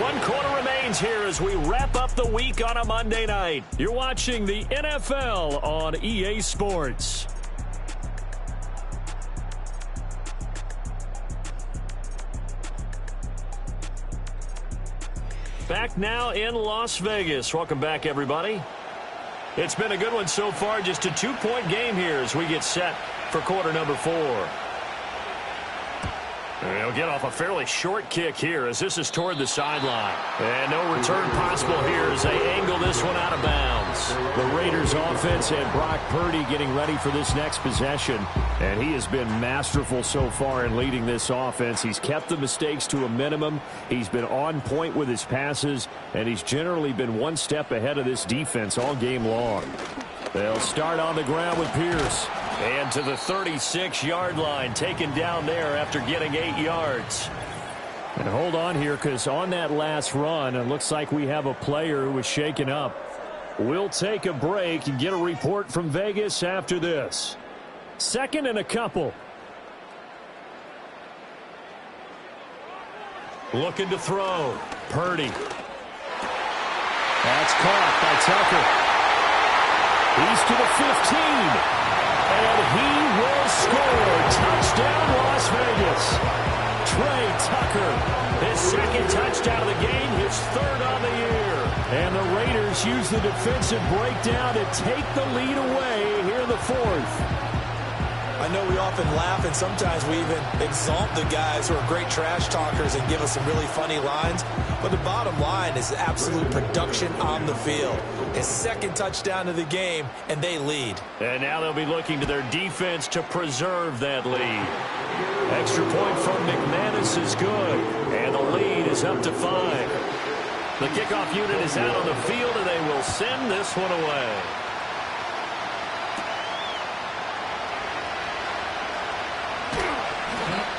1 quarter remains here as we wrap up the week on a Monday night. You're watching the NFL on EA Sports. Back now in Las Vegas. Welcome back, everybody. It's been a good one so far. Just a 2-point game here as we get set for quarter number 4. They'll get off a fairly short kick here as this is toward the sideline. And no return possible here as they angle this one out of bounds. The Raiders offense and Brock Purdy getting ready for this next possession. And he has been masterful so far in leading this offense. He's kept the mistakes to a minimum. He's been on point with his passes. And he's generally been one step ahead of this defense all game long. They'll start on the ground with Pierce. And to the 36-yard line, taken down there after getting 8 yards. And hold on here, because on that last run, it looks like we have a player who was shaken up. We'll take a break and get a report from Vegas after this. 2nd and a couple. Looking to throw. Purdy. That's caught by Tucker. He's to the 15. And he will score. Touchdown, Las Vegas. Trey Tucker. His 2nd touchdown of the game, his 3rd on the year. And the Raiders use the defensive breakdown to take the lead away here in the 4th. I know we often laugh, and sometimes we even exalt the guys who are great trash talkers and give us some really funny lines. But the bottom line is absolute production on the field. His 2nd touchdown of the game, and they lead. And now they'll be looking to their defense to preserve that lead. Extra point from McManus is good, and the lead is up to 5. The kickoff unit is out on the field, and they will send this one away.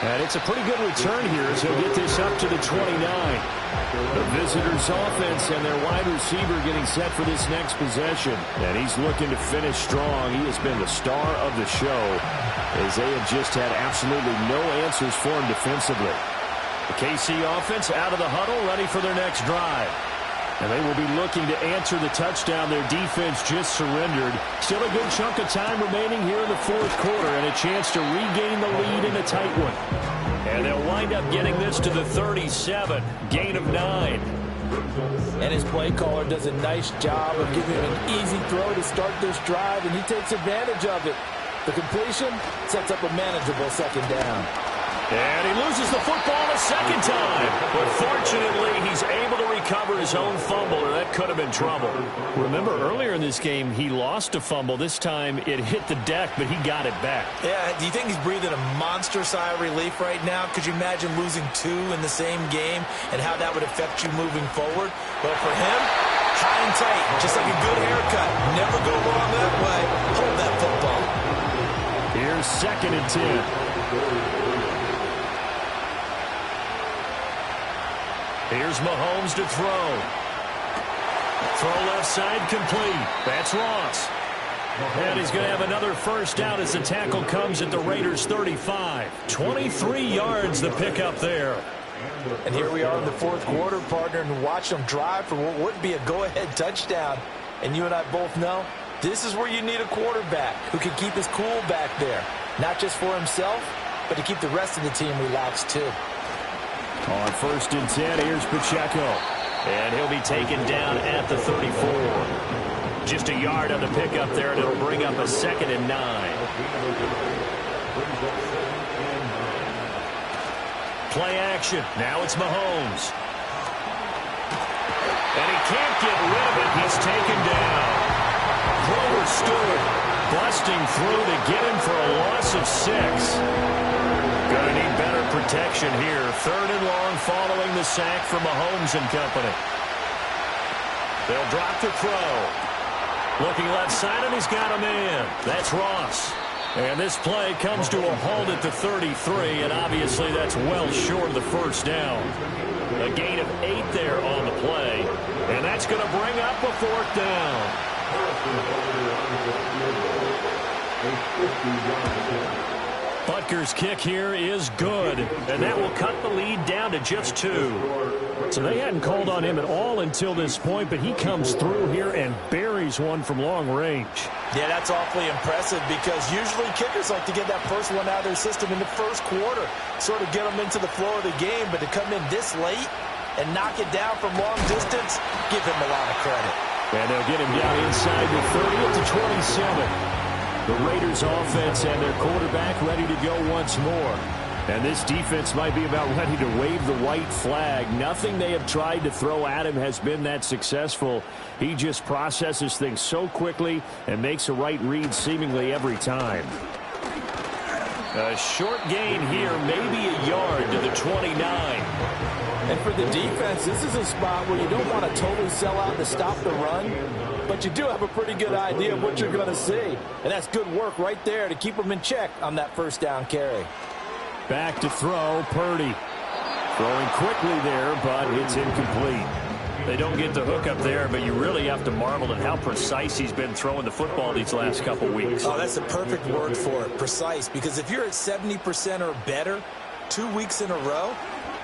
And it's a pretty good return here as he'll get this up to the 29. The visitors' offense and their wide receiver getting set for this next possession. And he's looking to finish strong. He has been the star of the show as they have just had absolutely no answers for him defensively. The KC offense out of the huddle, ready for their next drive. And they will be looking to answer the touchdown their defense just surrendered. Still a good chunk of time remaining here in the 4th quarter and a chance to regain the lead in a tight one. And they'll wind up getting this to the 37, gain of 9. And his play caller does a nice job of giving him an easy throw to start this drive, and he takes advantage of it. The completion sets up a manageable 2nd down. And he loses the football a 2nd time. But fortunately, he's able to recover his own fumble, or that could have been trouble. Remember, earlier in this game, he lost a fumble. This time, it hit the deck, but he got it back. Yeah, do you think he's breathing a monster sigh of relief right now? Could you imagine losing 2 in the same game and how that would affect you moving forward? Well, for him, high and tight, just like a good haircut. Never go wrong that way. Hold that football. Here's 2nd and 10. Here's Mahomes to throw. Throw left side complete. That's Ross. And he's going to have another first down as the tackle comes at the Raiders' 35. 23 yards the pickup there. And here we are in the 4th quarter, partner, and watch them drive for what would be a go-ahead touchdown. And you and I both know this is where you need a quarterback who can keep his cool back there. Not just for himself, but to keep the rest of the team relaxed too. On 1st and 10, here's Pacheco. And he'll be taken down at the 34. Just a yard on the pickup there, and it'll bring up a 2nd and 9. Play action. Now it's Mahomes. And he can't get rid of it. He's taken down. Grover Stewart busting through to get him for a loss of 6. Going to need better protection here. 3rd and long following the sack from Mahomes and company. They'll drop the throw. Looking left side, and he's got a man. That's Ross. And this play comes to a halt at the 33, and obviously that's well short of the first down. A gain of 8 there on the play, and that's going to bring up a 4th down. Butker's kick here is good, and that will cut the lead down to just 2. So they hadn't called on him at all until this point, but he comes through here and buries one from long range. Yeah, that's awfully impressive because usually kickers like to get that first one out of their system in the 1st quarter, sort of get them into the flow of the game, but to come in this late, and knock it down from long distance, give him a lot of credit. And they'll get him down inside the 30 at the 27. The Raiders offense and their quarterback ready to go once more. And this defense might be about ready to wave the white flag. Nothing they have tried to throw at him has been that successful. He just processes things so quickly and makes a right read seemingly every time. A short gain here, maybe a yard to the 29. And for the defense, this is a spot where you don't want to totally sell out to stop the run, but you do have a pretty good idea of what you're going to see. And that's good work right there to keep them in check on that first down carry. Back to throw, Purdy. Throwing quickly there, but it's incomplete. They don't get the hook up there, but you really have to marvel at how precise he's been throwing the football these last couple weeks. Oh, that's the perfect word for it, precise, because if you're at 70% or better 2 weeks in a row,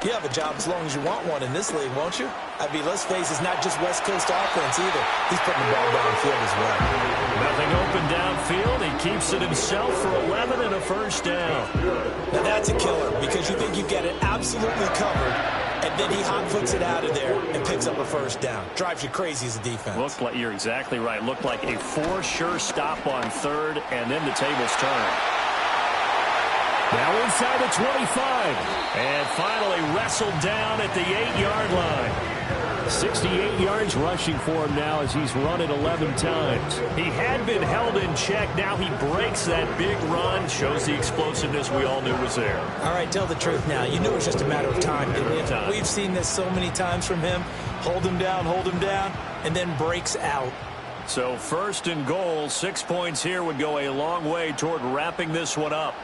you have a job as long as you want one in this league, won't you? I mean, let's face it, it's not just West Coast offense either. He's putting the ball downfield as well. Nothing open downfield. He keeps it himself for 11 and a first down. Now that's a killer because you think you've got it absolutely covered, and then he hot-foots it out of there and picks up a first down. Drives you crazy as a defense. Looked like, you're exactly right. Looked like a for-sure stop on third, and then the tables turn. Now inside the 25. And finally wrestled down at the 8-yard line. 68 yards rushing for him now as he's run it 11 times. He had been held in check. Now he breaks that big run. Shows the explosiveness we all knew was there. All right, tell the truth now. You knew it was just a matter of time, didn't you? We've seen this so many times from him. Hold him down, and then breaks out. So first and goal, 6 points here would go a long way toward wrapping this one up.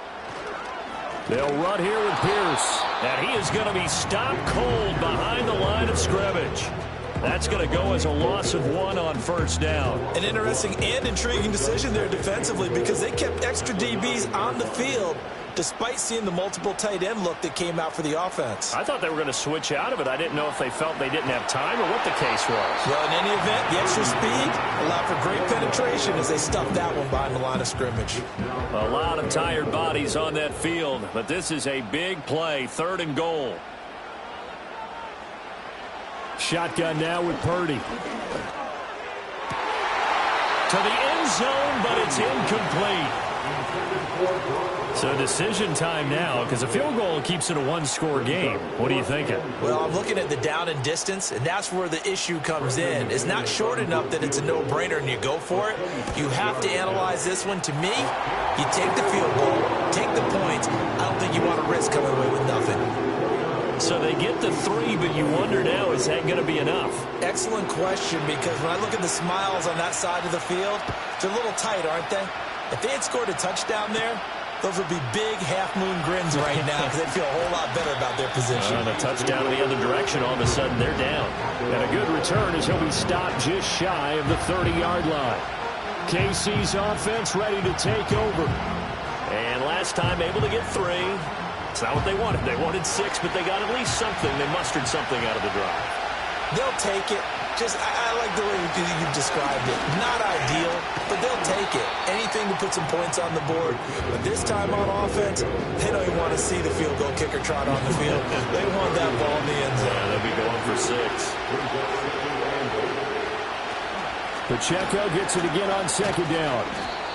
They'll run here with Pierce. And he is going to be stopped cold behind the line of scrimmage. That's going to go as a loss of 1 on first down. An interesting and intriguing decision there defensively because they kept extra DBs on the field despite seeing the multiple tight end look that came out for the offense. I thought they were going to switch out of it. I didn't know if they felt they didn't have time or what the case was. Well, in any event, the extra speed allowed for great penetration as they stuffed that one behind the line of scrimmage. A lot of tired bodies on that field, but this is a big play, 3rd and goal. Shotgun now with Purdy. To the end zone, but it's incomplete. So decision time now because a field goal keeps it a 1-score game. What are you thinking? Well, I'm looking at the down and distance, and that's where the issue comes in. It's not short enough that it's a no-brainer and you go for it. You have to analyze this one. To me, you take the field goal, take the points. I don't think you want to risk coming away with nothing. So they get the 3, but you wonder now, is that going to be enough? Excellent question, because when I look at the smiles on that side of the field, they're a little tight, aren't they? If they had scored a touchdown there, those would be big half-moon grins right now because they'd feel a whole lot better about their position. And a touchdown in the other direction, all of a sudden they're down. And a good return as he'll be stopped just shy of the 30-yard line. KC's offense ready to take over. And last time able to get 3. It's not what they wanted. They wanted 6, but they got at least something. They mustered something out of the drive. They'll take it. I like the way you've described it. Not ideal, but they'll take it. Anything to put some points on the board. But this time on offense, they don't even want to see the field goal kicker trot on the field. They want that ball in the end zone. Yeah, they'll be going for 6. Pacheco gets it again on 2nd down.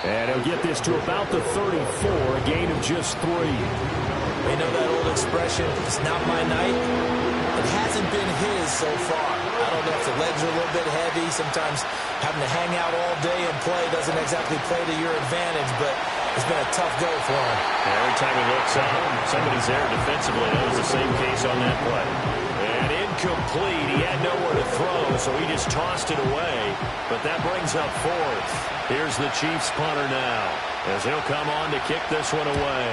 And he'll get this to about the 34, a gain of just 3. You know that old expression, it's not my night? It hasn't been his so far. I don't know if the legs are a little bit heavy. Sometimes having to hang out all day and play doesn't exactly play to your advantage, but it's been a tough go for him. Every time he looks up, somebody's there defensively. That was the same case on that play. And incomplete. He had nowhere to throw, so he just tossed it away. But that brings up 4th. Here's the Chiefs punter now as he'll come on to kick this one away.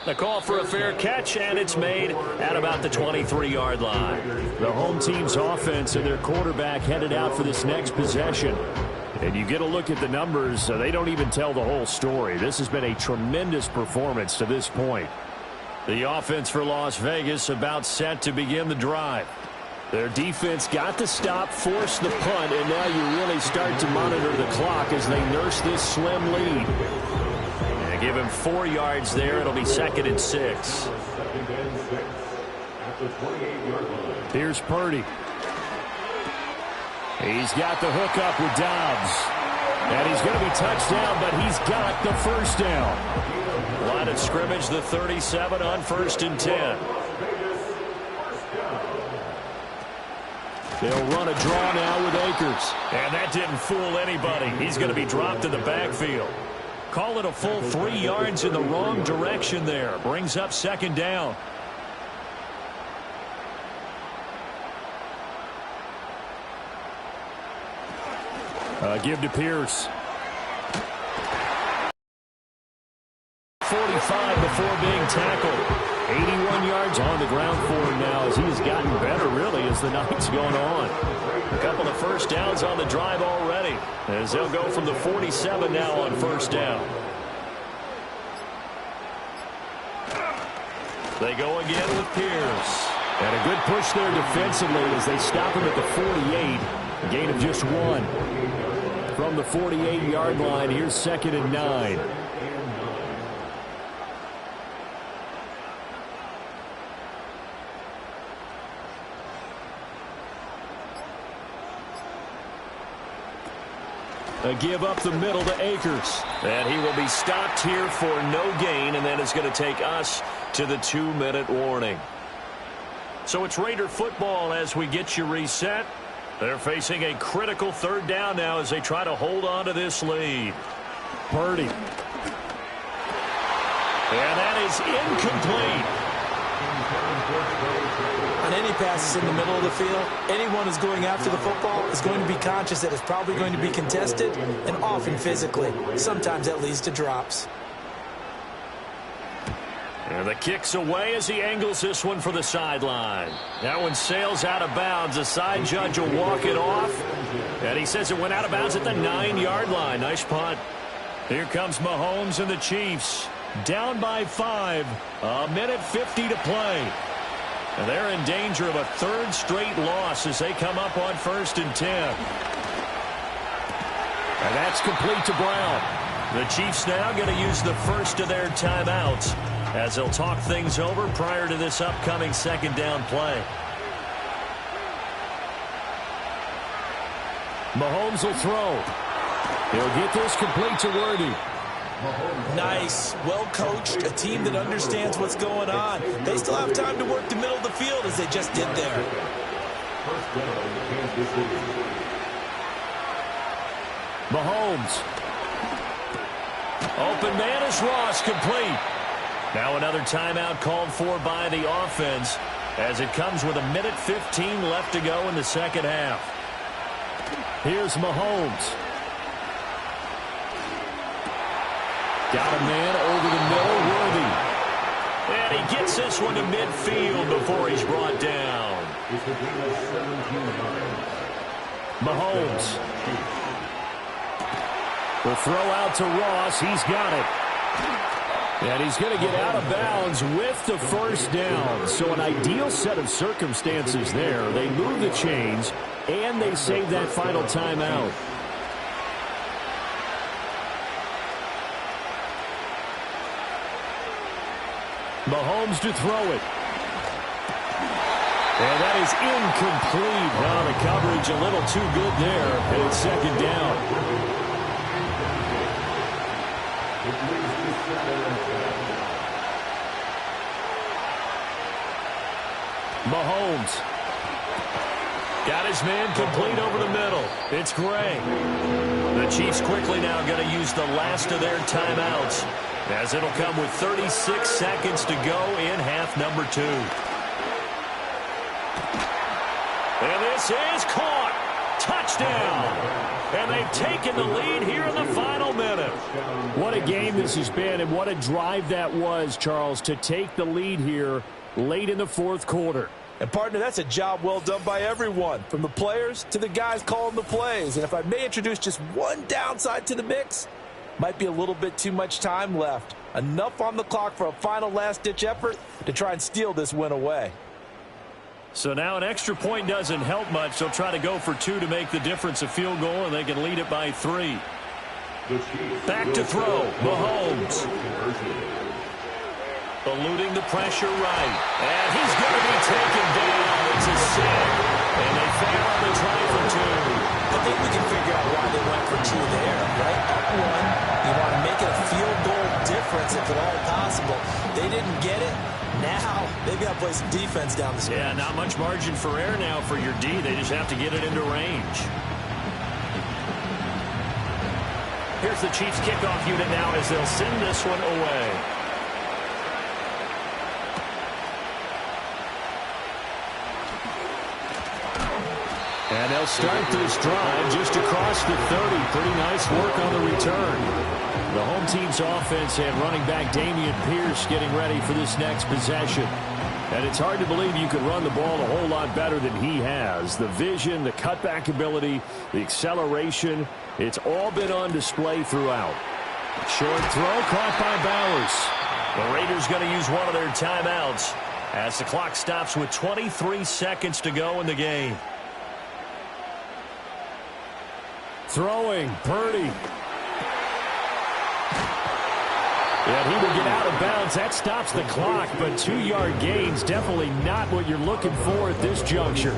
The call for a fair catch, and it's made at about the 23-yard line. The home team's offense and their quarterback headed out for this next possession. And you get a look at the numbers, so they don't even tell the whole story. This has been a tremendous performance to this point. The offense for Las Vegas about set to begin the drive. Their defense got the stop, forced the punt, and now you really start to monitor the clock as they nurse this slim lead. give him 4 yards there. It'll be 2nd and 6. Second and 6 at the 28-yard line. Here's Purdy. He's got the hook up with Dobbs. And he's going to be touched down, but he's got the first down. Line of scrimmage, the 37 on 1st and 10. They'll run a draw now with Akers. And that didn't fool anybody. He's going to be dropped in the backfield. Call it a full 3 yards in the wrong direction there. Brings up 2nd down. Give to Pierce. 45 before being tackled. 81 yards on the ground for him now as he's gotten better, really, as the night's going on. A couple of first downs on the drive already, as they'll go from the 47 now on 1st down. They go again with Pierce. And a good push there defensively as they stop him at the 48. A gain of just 1. From the 48-yard line, here's 2nd and 9. A give up the middle to Akers. And he will be stopped here for no gain, and then it's going to take us to the 2-minute warning. So it's Raider football as we get you reset. They're facing a critical 3rd down now as they try to hold on to this lead. Purdy. And that is incomplete. On any passes in the middle of the field, anyone who's going after the football is going to be conscious that it's probably going to be contested, and often physically. Sometimes that leads to drops. And the kick's away as he angles this one for the sideline. That one sails out of bounds. The side judge will walk it off. And he says it went out of bounds at the 9-yard line. Nice punt. Here comes Mahomes and the Chiefs. Down by 5. 1:50 to play. And they're in danger of a 3rd straight loss as they come up on 1st and 10. And that's complete to Brown. The Chiefs now going to use the first of their timeouts as they'll talk things over prior to this upcoming 2nd down play. Mahomes will throw. He'll get this complete to Worthy. Nice, well coached, a team that understands what's going on. They still have time to work the middle of the field as they just did there. Mahomes. Open man is Ross, complete. Now another timeout called for by the offense as it comes with 1:15 left to go in the 2nd half. Here's Mahomes. Got a man over the middle, Worthy. And he gets this one to midfield before he's brought down. Mahomes. The throw out to Ross. He's got it. And he's going to get out of bounds with the 1st down. So an ideal set of circumstances there. They move the chains, and they save that final timeout. Mahomes to throw it. And that is incomplete. Now the coverage a little too good there, and it's 2nd down. Mahomes. Got his man complete over the middle. It's Gray. The Chiefs quickly now going to use the last of their timeouts, as it'll come with 36 seconds to go in half number 2. And this is caught. Touchdown. And they've taken the lead here in the final minute. What a game this has been, and what a drive that was, Charles, to take the lead here late in the 4th quarter. And, partner, that's a job well done by everyone, from the players to the guys calling the plays. And if I may introduce just one downside to the mix, might be a little bit too much time left. Enough on the clock for a final last-ditch effort to try and steal this win away. So now an extra point doesn't help much. They'll try to go for 2 to make the difference a field goal, and they can lead it by 3. Back to throw, Mahomes. Eluding the pressure right. And he's going to be taken down. It's a sack. And they fail on the try for 2. I think we can figure out why they went for 2 there, right? Up 1, you want to make it a field goal difference if at all possible. They didn't get it. Now they've got to play some defense down the stretch. Yeah, not much margin for error now for your D. They just have to get it into range. Here's the Chiefs kickoff unit now as they'll send this one away. And they'll start this drive just across the 30. Pretty nice work on the return. The home team's offense and running back Dameon Pierce getting ready for this next possession. And it's hard to believe you could run the ball a whole lot better than he has. The vision, the cutback ability, the acceleration, it's all been on display throughout. Short throw caught by Bowers. The Raiders going to use one of their timeouts as the clock stops with 23 seconds to go in the game. Throwing, Purdy. And he will get out of bounds. That stops the clock, but 2-yard gains, definitely not what you're looking for at this juncture.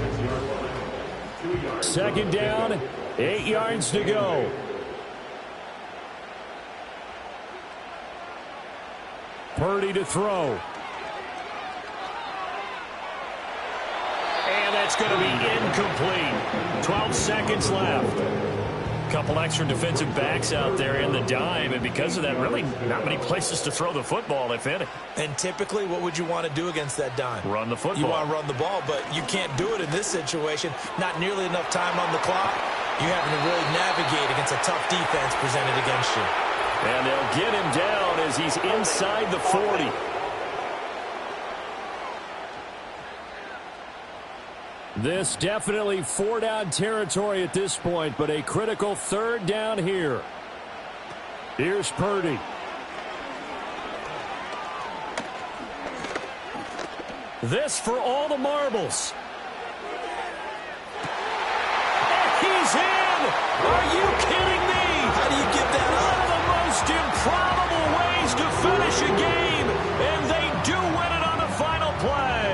Second down, 8 yards to go. Purdy to throw. And that's going to be incomplete. 12 seconds left. Couple extra defensive backs out there in the dime, and because of that, really not many places to throw the football, if any. And typically, what would you want to do against that dime? Run the football. You want to run the ball, but you can't do it in this situation. Not nearly enough time on the clock. You're having to really navigate against a tough defense presented against you. And they'll get him down as he's inside the 40. This definitely 4-down territory at this point, but a critical 3rd down here. Here's Purdy. This for all the marbles. And he's in! Are you kidding me? How do you give that up? One of the most improbable ways to finish a game, and they do win it on the final play.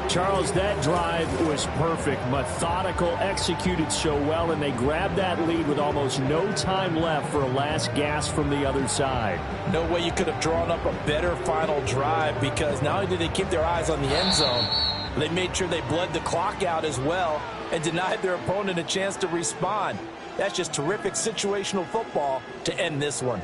Charles, that drive was perfect, methodical, executed so well, and they grabbed that lead with almost no time left for a last gasp from the other side. No way you could have drawn up a better final drive, because not only did they keep their eyes on the end zone, they made sure they bled the clock out as well and denied their opponent a chance to respond. That's just terrific situational football to end this one.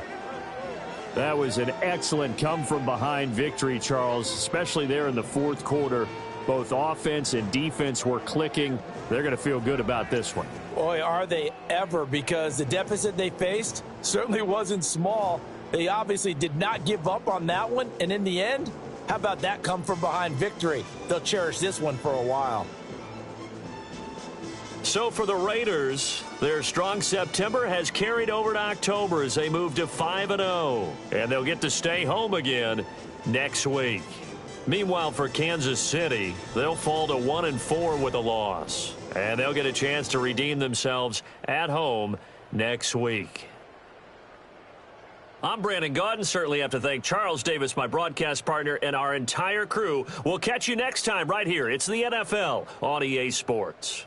That was an excellent come-from-behind victory, Charles, especially there in the 4th quarter. Both offense and defense were clicking. They're going to feel good about this one. Boy, are they ever, because the deficit they faced certainly wasn't small. They obviously did not give up on that one, and in the end, how about that come-from-behind victory? They'll cherish this one for a while. So for the Raiders, their strong September has carried over to October as they move to 5-0, and they'll get to stay home again next week. Meanwhile, for Kansas City, they'll fall to 1-4 with a loss, and they'll get a chance to redeem themselves at home next week. I'm Brandon Gaudin. Certainly have to thank Charles Davis, my broadcast partner, and our entire crew. We'll catch you next time right here. It's the NFL on EA Sports.